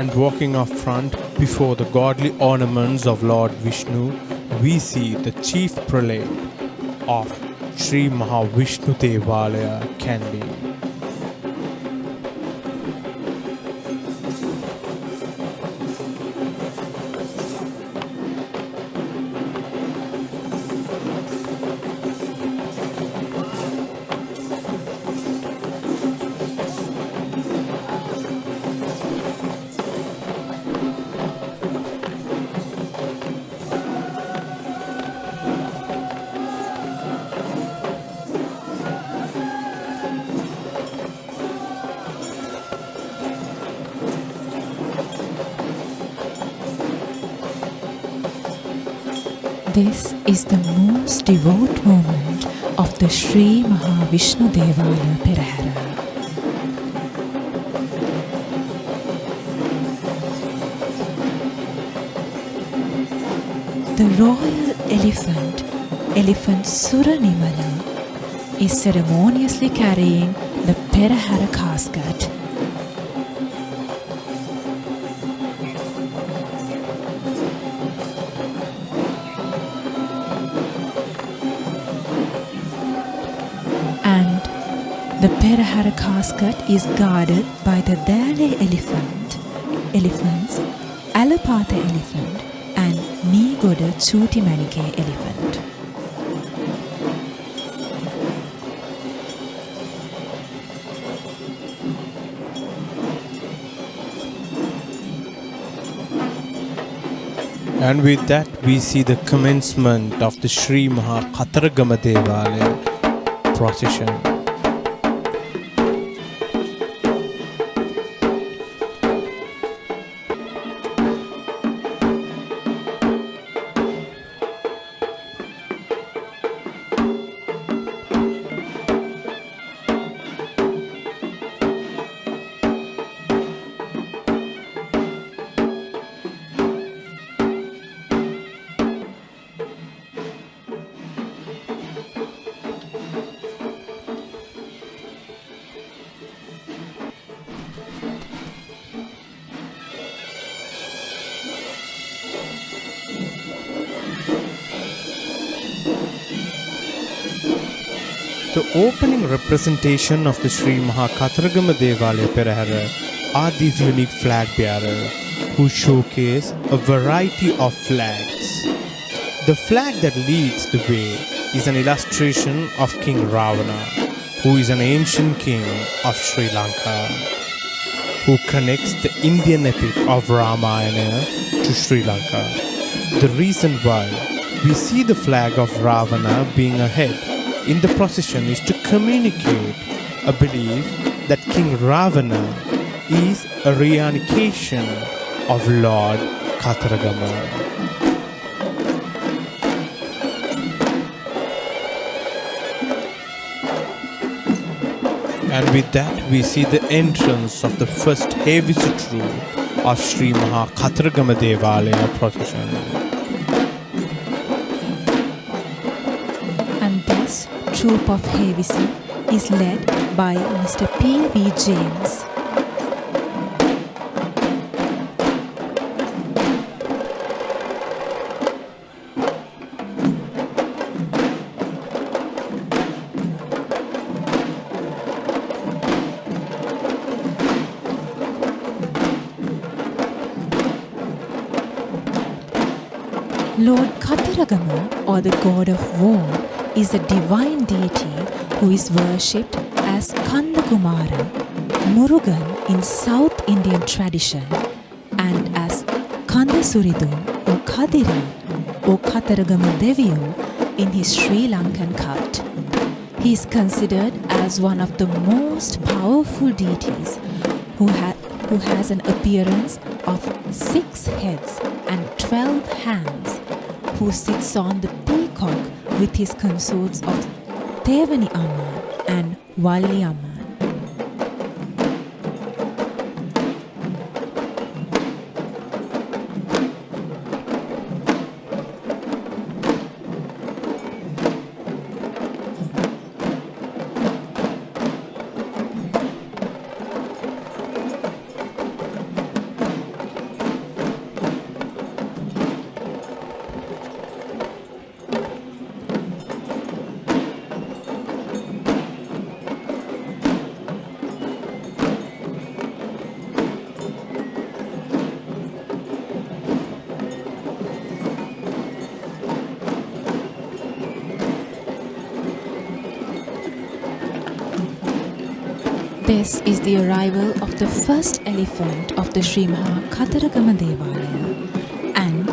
And walking up front before the godly ornaments of Lord Vishnu, we see the chief prelate of Sri Mahavishnu Devalaya, Kandy. This is the most devout moment of the Sri Mahavishnu Devala Perahera. The royal elephant Suranimala, is ceremoniously carrying the Perahera casket. The Perahera casket is guarded by the Dale elephants, Alapatha elephant and Nigoda Chutimanike elephant. And with that, we see the commencement of the Sri Maha Kataragama Devalaya procession. The opening representation of the Sri Maha Kataragama Devalaya Perahera are these unique flag bearers who showcase a variety of flags. The flag that leads the way is an illustration of King Ravana, who is an ancient king of Sri Lanka, who connects the Indian epic of Ramayana to Sri Lanka. The reason why we see the flag of Ravana being ahead in the procession is to communicate a belief that King Ravana is a reincarnation of Lord Kataragama. And with that, we see the entrance of the first heavy suit of Sri Maha Kataragama Devalaya procession. And this troop of Hevisi is led by Mr. P.V. James. Lord Kataragama, or the god of war, is a divine deity who is worshipped as Kanda Kumara, Murugan in South Indian tradition, and as Kanda Suridun or Kadiri or Kataragama Deviyo in his Sri Lankan cult. He is considered as one of the most powerful deities who has an appearance of 6 heads and 12 hands, who sits on the peacock with his consorts of Tevani Amma and Valli Amma. This is the arrival of the first elephant of the Sri Maha Kataragama Devalaya, and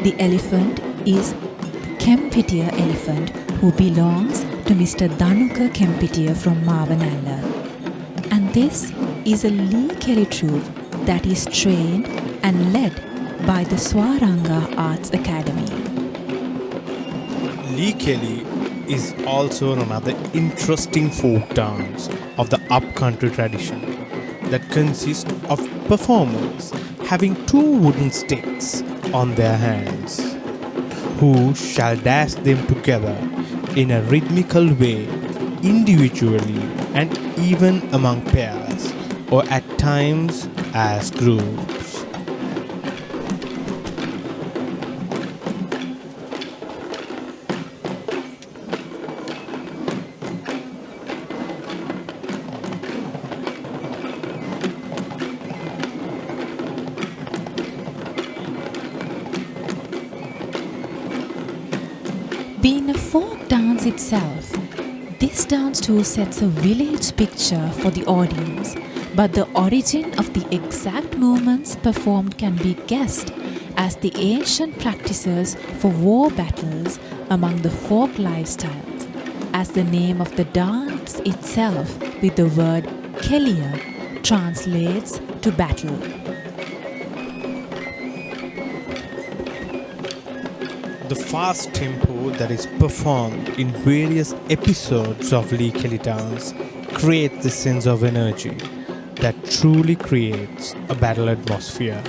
the elephant is the Kempitiya elephant who belongs to Mr. Dhanuka Kempitiya from Mavanalla. And this is a Lee Kelly troupe that is trained and led by the Swaranga Arts Academy. Lee Kelly is also another interesting folk dance of the upcountry tradition that consists of performers having 2 wooden sticks on their hands, who shall dash them together in a rhythmical way, individually and even among pairs, or at times as groups. Being a folk dance itself, this dance too sets a village picture for the audience, but the origin of the exact movements performed can be guessed as the ancient practices for war battles among the folk lifestyles, as the name of the dance itself with the word Kelia translates to battle. The fast tempo that is performed in various episodes of Lee Kelly dance creates the sense of energy that truly creates a battle atmosphere,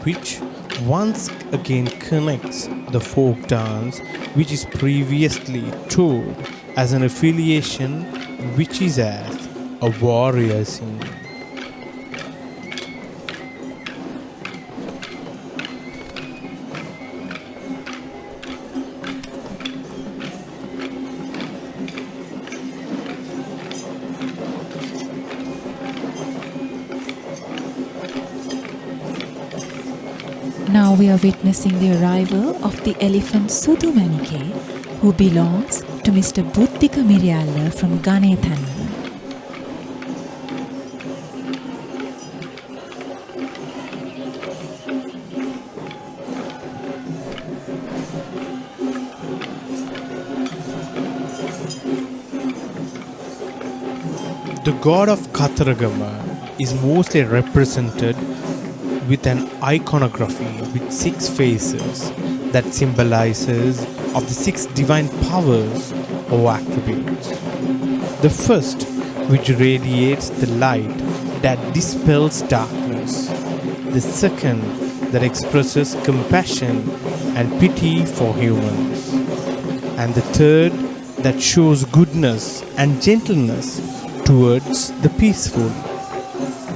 which once again connects the folk dance, which is previously told as an affiliation, which is as a warrior scene. Now we are witnessing the arrival of the elephant Sudumanike, who belongs to Mr. Buddhika Miriyalla from Ganethanna. The god of Katharagama is mostly represented with an iconography with 6 faces that symbolizes of the 6 divine powers or attributes. The first, which radiates the light that dispels darkness. The second, that expresses compassion and pity for humans. And the third, that shows goodness and gentleness towards the peaceful.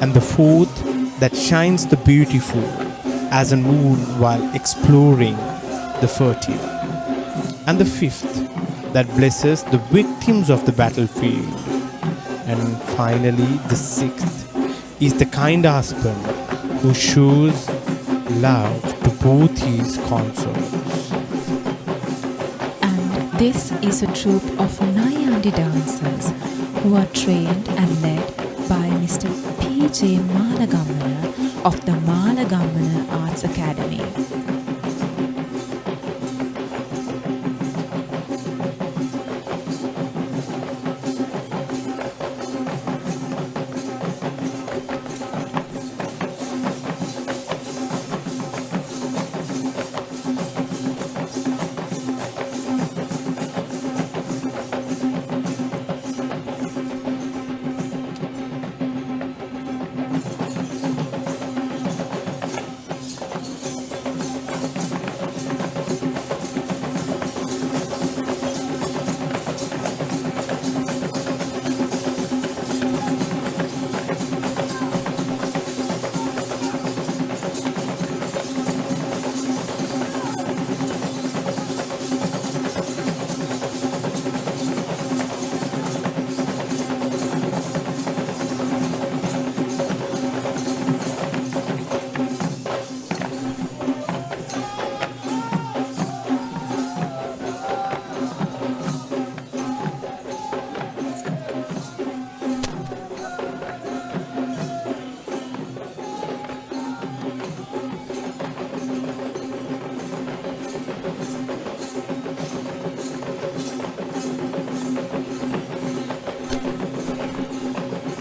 And the fourth, that shines the beautiful as a moon while exploring the fertile. And the fifth, that blesses the victims of the battlefield. And finally, the sixth is the kind husband who shows love to both his consorts. And this is a troupe of Nayandi dancers who are trained and led by Mr. P.J. Malagamana of the Malagamana Arts Academy.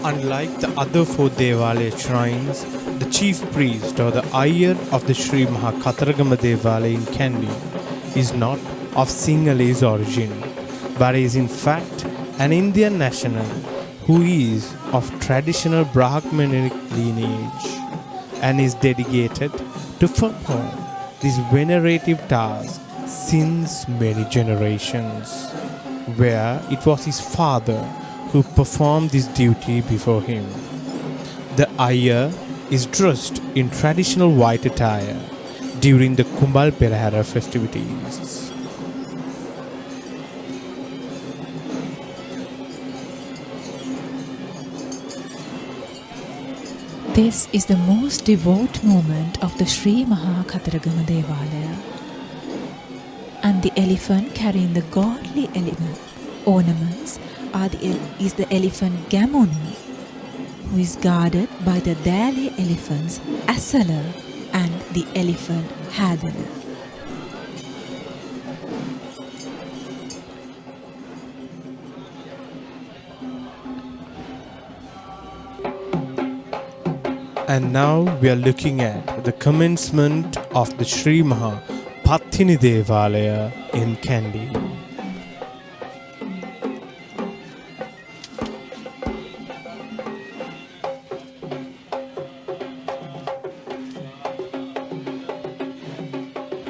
Unlike the other 4 Devalaya shrines, the chief priest or the Iyer of the Sri Mahakatharagama Devalaya in Kandy is not of Sinhalese origin, but is in fact an Indian national who is of traditional Brahmanic lineage and is dedicated to perform this venerative task since many generations, where it was his father who performed this duty before him. The Iyer is dressed in traditional white attire during the Kumbal Perahera festivities. This is the most devout moment of the Sri Mahakatharagama Devalaya. And the elephant carrying the godly ornaments is the elephant Gamonu, who is guarded by the Dali elephants Asala and the elephant Hadala. And now we are looking at the commencement of the Sri Maha Pathini Devalaya in Kandy.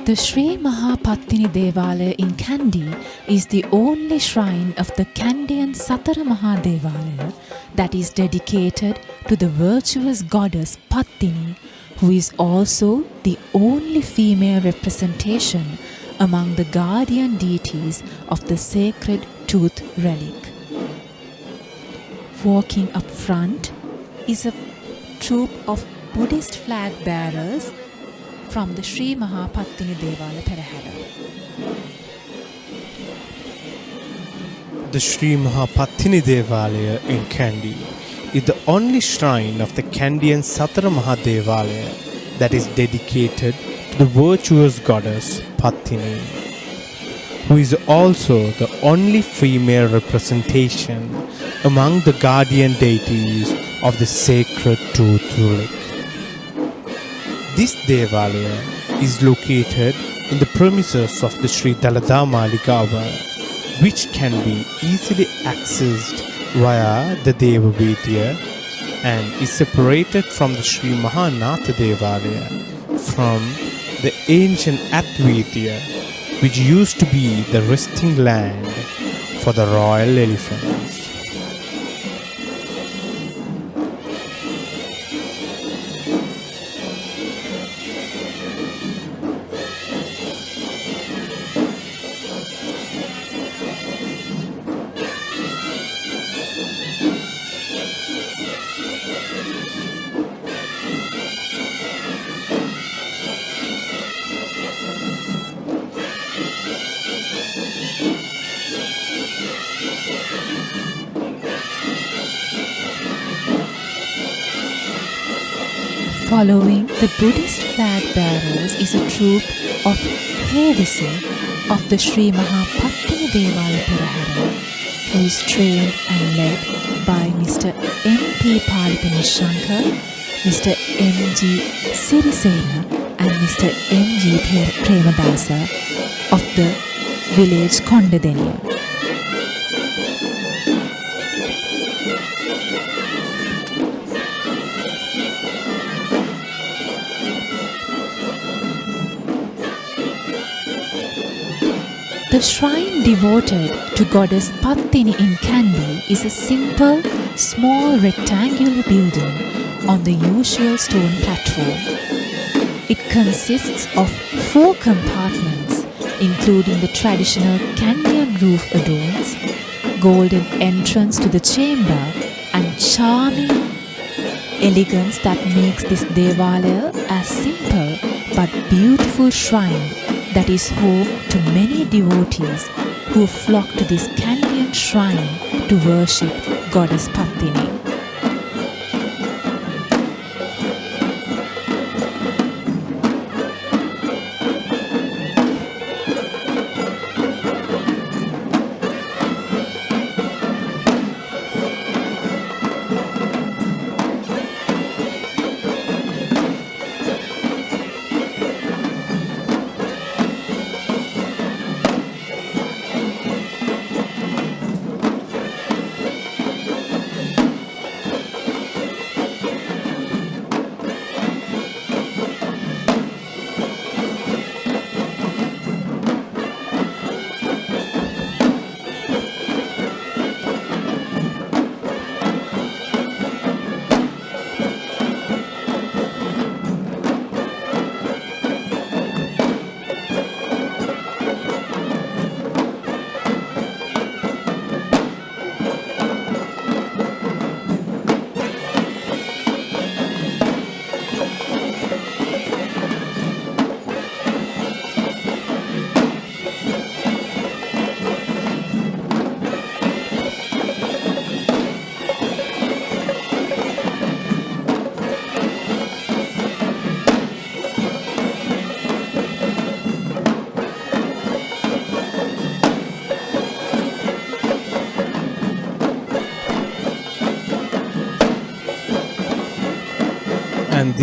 The Sri Mahapattini Devalaya in Kandy is the only shrine of the Kandian Satara Mahadevalaya that is dedicated to the virtuous goddess Pattini, who is also the only female representation among the guardian deities of the sacred tooth relic. Walking up front is a troop of Buddhist flag bearers from the Sri Mahapattini Esala Perahera. The Sri Mahapathini Devalaya in Kandy is the only shrine of the Kandian Satara Mahadevalaya that is dedicated to the virtuous goddess Pathini, who is also the only female representation among the guardian deities of the sacred tooth relic. This Devalaya is located in the premises of the Sri Dalada Maligawa, which can be easily accessed via the Deva Vidya and is separated from the Sri Mahanatha Devalaya from the ancient Advaitya, which used to be the resting land for the royal elephants. Following the Buddhist flag bearers is a troop of Hevisi of the Sri Mahapattini Esala Perahera, who is trained and led by Mr. M.P. Palithanishankar, Mr. M.G. Sirisena and Mr. M.G. Premadasa of the village Kondadeniya. The shrine devoted to goddess Pattini in Kandy is a simple, small rectangular building on the usual stone platform. It consists of 4 compartments, including the traditional Kandian roof adorns, golden entrance to the chamber, and charming elegance that makes this Devalaya a simple but beautiful shrine that is home to many devotees who flock to this Kandian shrine to worship goddess Pattini.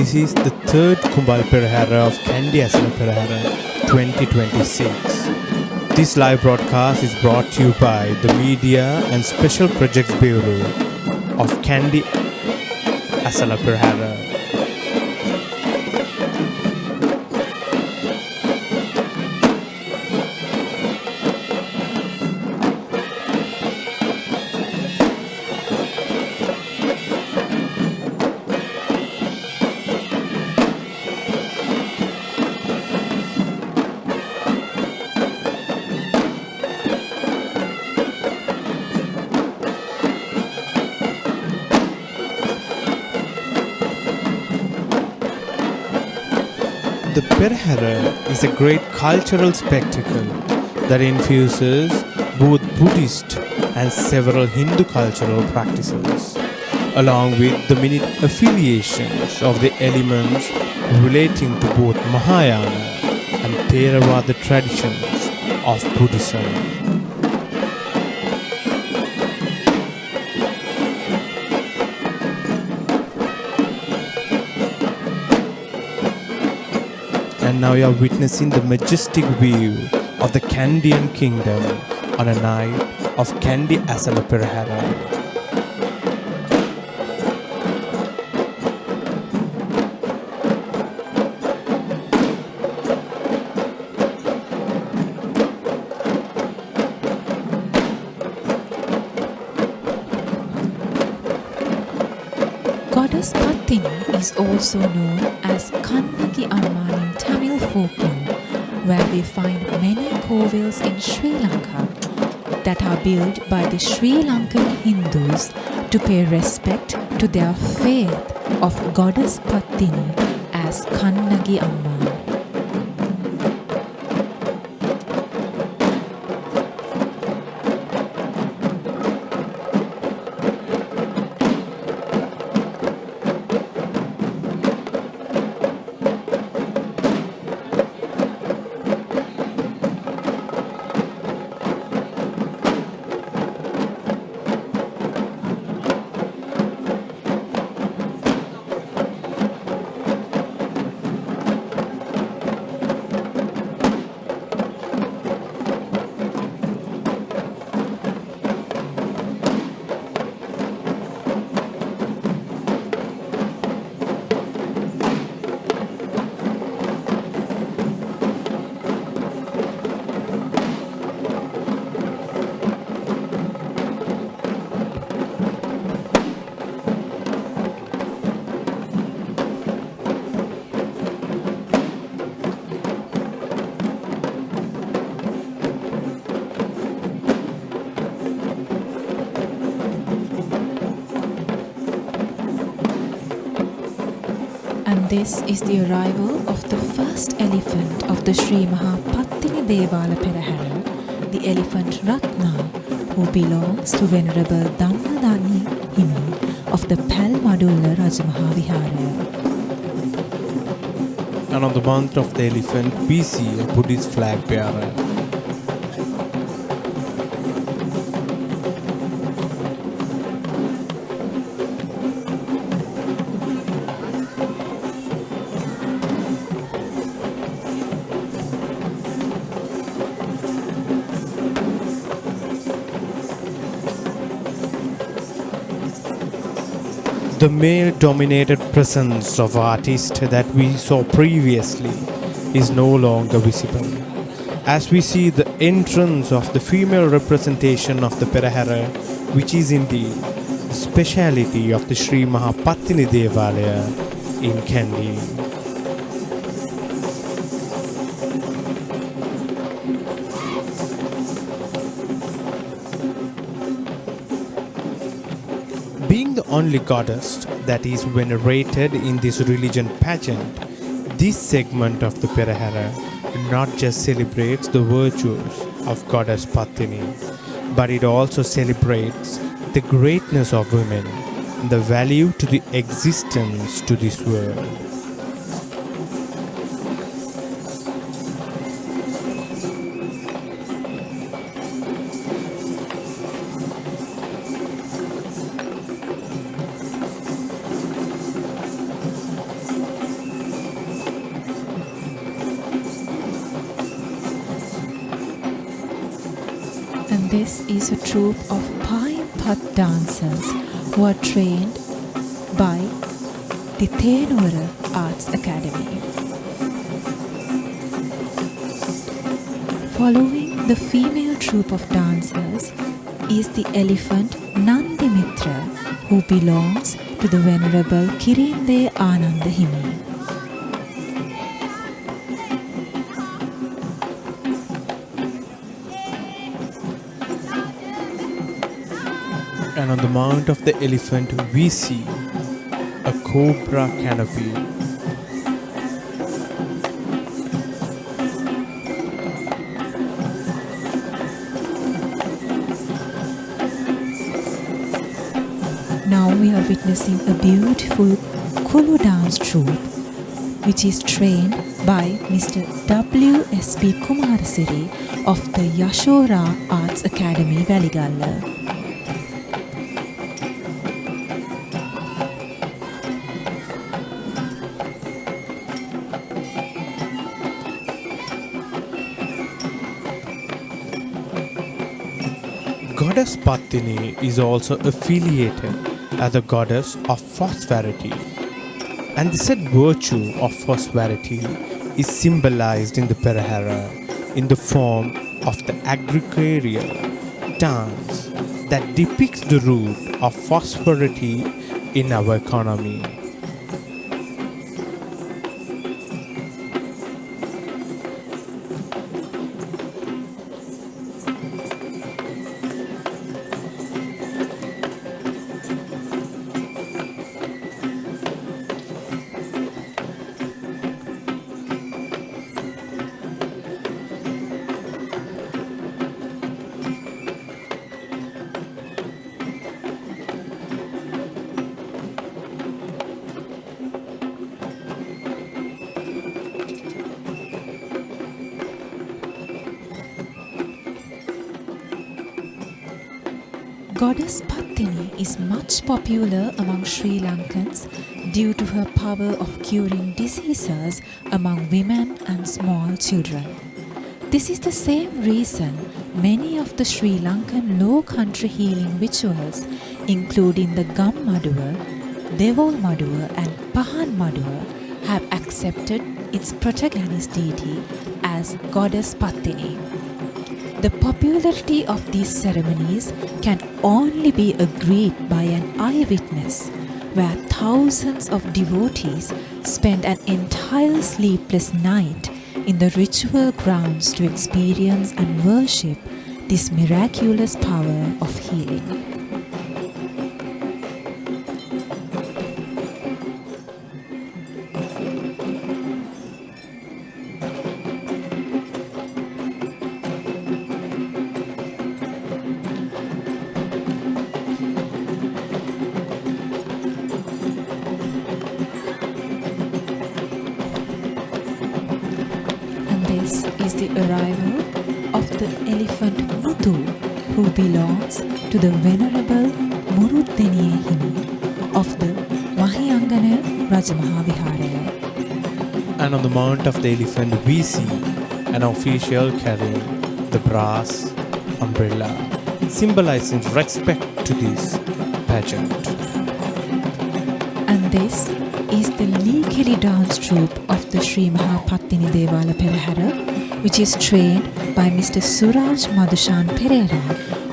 this is the third Kumbal Perahera of Kandy Esala Perahera 2026. This live broadcast is brought to you by the Media and Special Projects Bureau of Kandy Esala Perahera. The Perahera is a great cultural spectacle that infuses both Buddhist and several Hindu cultural practices, along with the many affiliations of the elements relating to both Mahayana and Theravada traditions of Buddhism. And now you are witnessing the majestic view of the Kandian kingdom on a night of Kandy Esala Perahera. Goddess Pattini is also known as Kannagi Amma in Tamil folklore, where we find many kovils in Sri Lanka that are built by the Sri Lankan Hindus to pay respect to their faith of Goddess Pattini as Kannagi Amma. And this is the arrival of the first elephant of the Sri Mahapattini Devala Perahera, the elephant Ratna, who belongs to Venerable Dhammadani Himi of the Palmadulla Rajamaha Vihara. And on the month of the elephant, we see a Buddhist flag bearer. The male-dominated presence of artists that we saw previously is no longer visible, as we see the entrance of the female representation of the Perahera, which is indeed the speciality of the Sri Mahapattini Devalaya in Kandy. Being the only goddess that is venerated in this religion pageant, this segment of the Perahera not just celebrates the virtues of Goddess Pattini, but it also celebrates the greatness of women and the value to the existence to this world. And this is a troupe of Pine Path dancers who are trained by the Thenura Arts Academy. Following the female troupe of dancers is the elephant Nandimitra, who belongs to the Venerable Kirinde Ananda Himi. And on the mount of the elephant we see a cobra canopy. Now we are witnessing a beautiful Kulu dance troupe which is trained by Mr. W.S.P. Kumarasiri of the Yashora Arts Academy, Valigalla. Goddess Pattini is also affiliated as the goddess of prosperity, and the said virtue of prosperity is symbolized in the Perahera in the form of the agrarial dance that depicts the root of prosperity in our economy. Goddess Pattini is much popular among Sri Lankans due to her power of curing diseases among women and small children. This is the same reason many of the Sri Lankan low country healing rituals, including the Gam Maduwa, Devol Maduwa and Pahan Maduwa, have accepted its protagonist deity as Goddess Pattini. The popularity of these ceremonies can only be agreed by an eyewitness, where thousands of devotees spend an entire sleepless night in the ritual grounds to experience and worship this miraculous power of healing. This is the arrival of the elephant Muthu, who belongs to the Venerable Muruddeniye Himi of the Mahiyangana Rajamaha Viharaya. And on the mount of the elephant we see an official carrying the brass umbrella, symbolizing respect to this pageant. And this is the legally dance troupe of the Sri Mahapattini Esala Perahera, which is trained by Mr. Suraj Madhushan Perera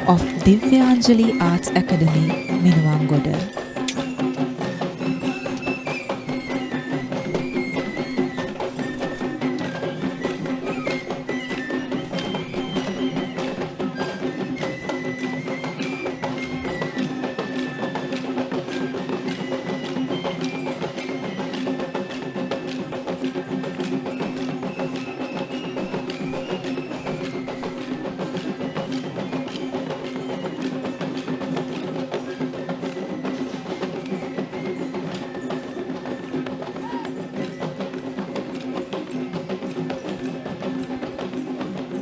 of Divyanjali Arts Academy, Minuwangoda.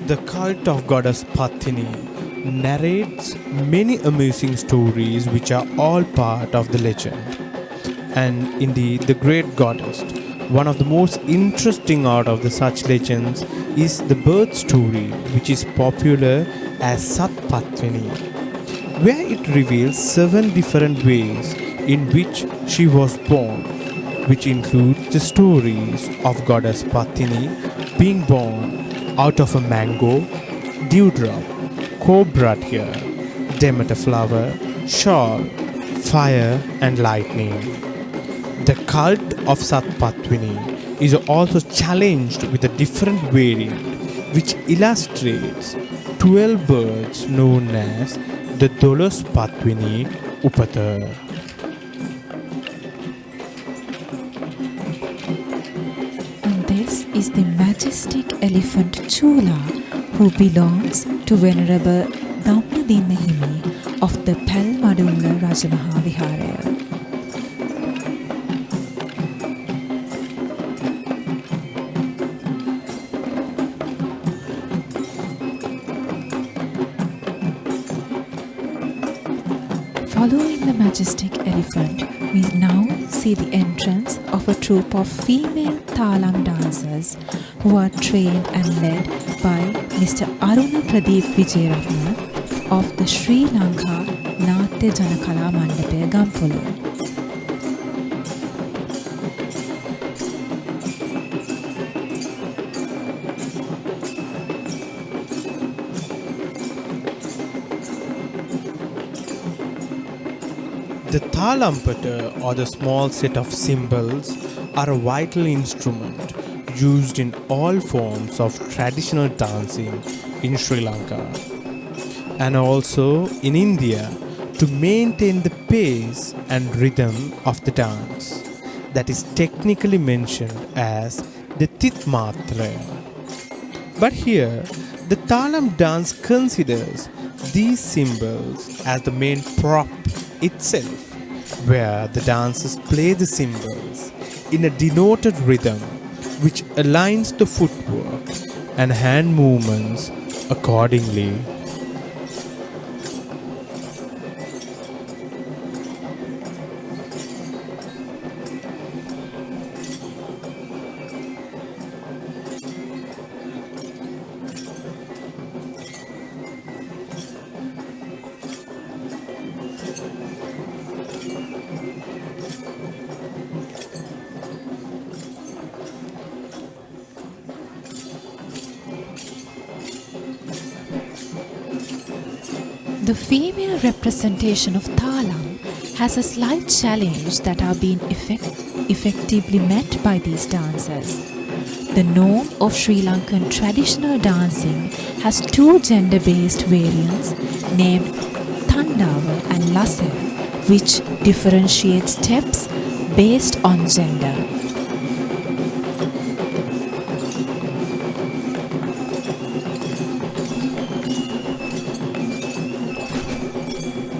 The cult of goddess Pattini narrates many amusing stories which are all part of the legend. And indeed, the great goddess, one of the most interesting out of the such legends is the birth story, which is popular as Satpatvini, where it reveals 7 different ways in which she was born, which includes the stories of goddess Patini being born out of a mango, dewdrop, cobra tear, Demeter flower, shawl, fire and lightning. The cult of Satpatvini is also challenged with a different variant which illustrates 12 birds known as the Dolos Patvini Upata. And this is the majestic elephant Chula who belongs to Venerable Dhammadinna Himi of the Palmadulla Rajamaha Vihara. Following the majestic elephant, we now see the entrance of a troupe of female Thalam dancers who are trained and led by Mr. Aruna Pradeep Vijayaratna of the Sri Lanka Natya Janakala Mandapaya Gampulu. The Thalampata, or the small set of cymbals, are a vital instrument used in all forms of traditional dancing in Sri Lanka and also in India to maintain the pace and rhythm of the dance, that is technically mentioned as the Titmatra. But here, the Thalam dance considers these cymbals as the main prop itself, where the dancers play the cymbals in a denoted rhythm which aligns the footwork and hand movements accordingly. The female representation of Thalam has a slight challenge that are being effectively met by these dancers. The norm of Sri Lankan traditional dancing has two gender-based variants named Thandava and Lasev, which differentiate steps based on gender.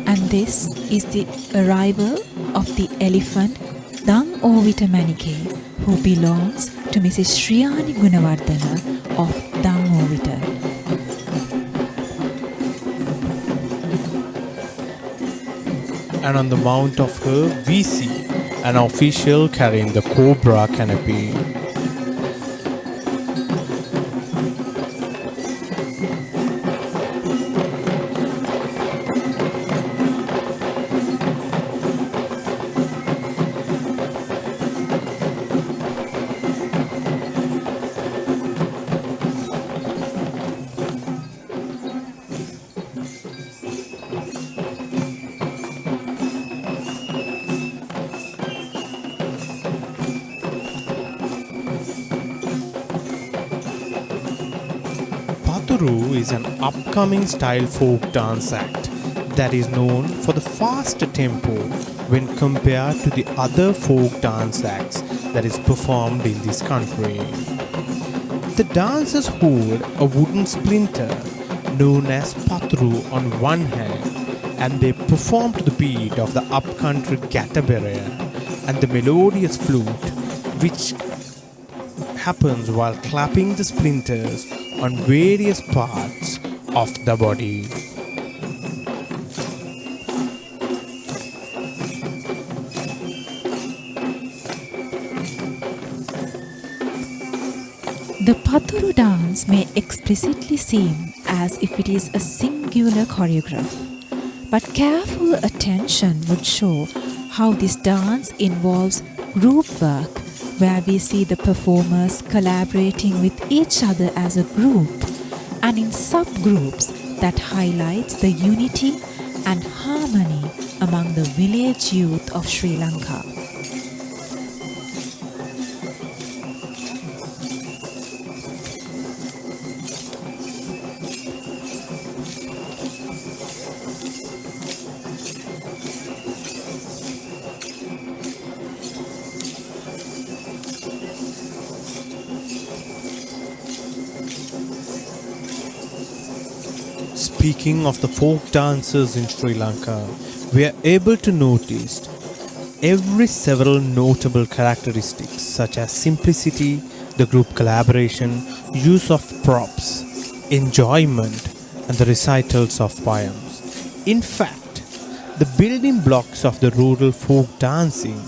And this is the arrival of the elephant Dang Ovita Manike, who belongs to Mrs. Shriyani Gunawardana of Dang Ovita. And on the mount of her, we see an official carrying the cobra canopy. Paturu is an upcoming style folk dance act that is known for the faster tempo when compared to the other folk dance acts that is performed in this country. The dancers hold a wooden splinter known as Paturu on one hand, and they perform to the beat of the upcountry Gataberea and the melodious flute, which happens while clapping the splinters on various parts of the body. The Paturu dance may explicitly seem as if it is a singular choreograph, but careful attention would show how this dance involves group work, where we see the performers collaborating with each other as a group and in subgroups that highlights the unity and harmony among the village youth of Sri Lanka. Speaking of the folk dancers in Sri Lanka, we are able to notice every several notable characteristics such as simplicity, the group collaboration, use of props, enjoyment, and the recitals of poems. In fact, the building blocks of the rural folk dancing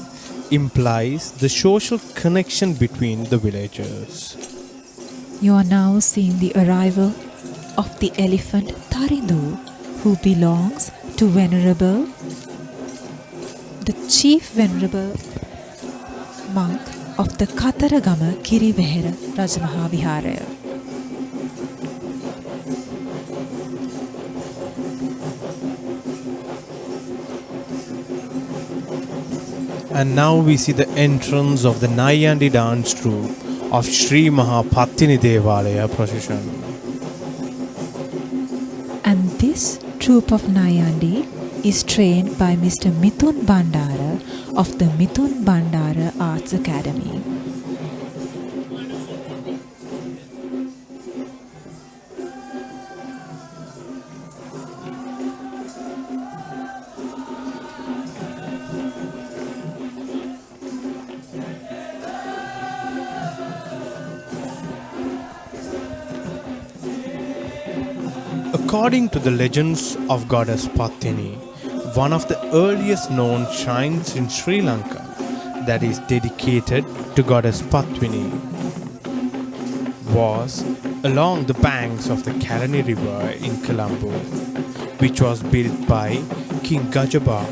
implies the social connection between the villagers. You are now seeing the arrival of the elephant Tarindu, who belongs to the chief venerable monk of the Kataragama Kirivehera Rajamaha Viharaya. And now we see the entrance of the Nayandi dance troupe of Sri Mahapattini Devalaya procession. And this troupe of Nayandi is trained by Mr. Mithun Bandara of the Mithun Bandara Arts Academy. According to the legends of goddess Pattini, one of the earliest known shrines in Sri Lanka that is dedicated to goddess Pattini was along the banks of the Kalani River in Colombo, which was built by King Gajaba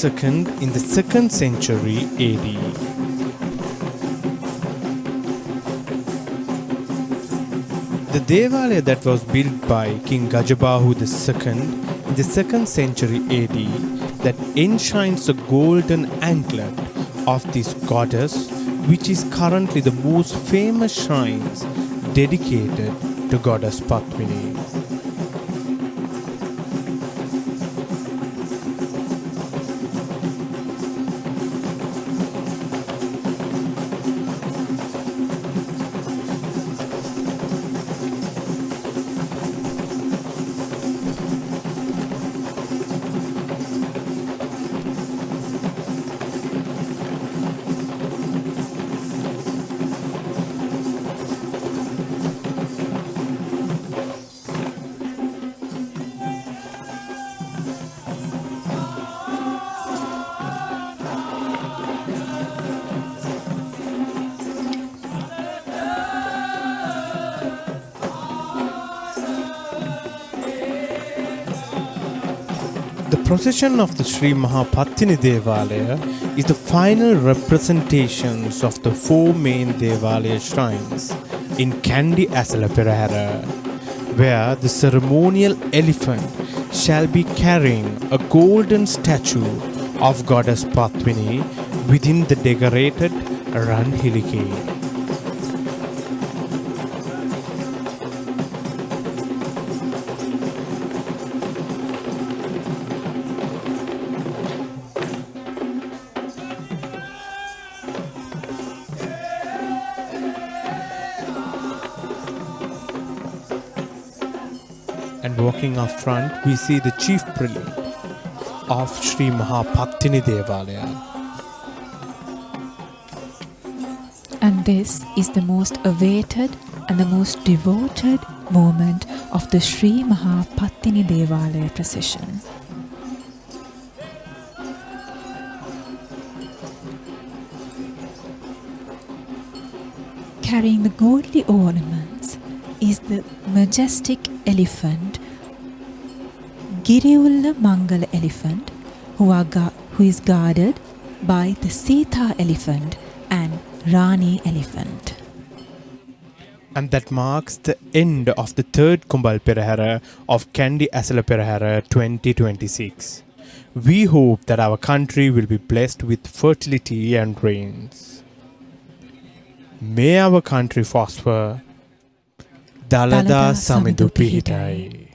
II in the 2nd century AD. The Devalaya that was built by King Gajabahu II in the 2nd century AD that enshrines the golden anklet of this goddess, which is currently the most famous shrines dedicated to goddess Pattini. The procession of the Sri Mahapattini Devalaya is the final representations of the 4 main Devalaya shrines in Kandy Esala Perahera, where the ceremonial elephant shall be carrying a golden statue of goddess Pattini within the decorated Ranhiliki. And walking up front, we see the chief prelate of Sri Mahapattini Devalaya. And this is the most awaited and the most devoted moment of the Sri Mahapattini Devalaya procession. carrying the goldly ornaments is the majestic elephant, Giriulla Mangala elephant, who is guarded by the Sita elephant and Rani elephant. And that marks the end of the third Kumbal Perahera of Kandy Esala Perahera 2026. We hope that our country will be blessed with fertility and rains. May our country prosper. Dalada Samidu Pihitai.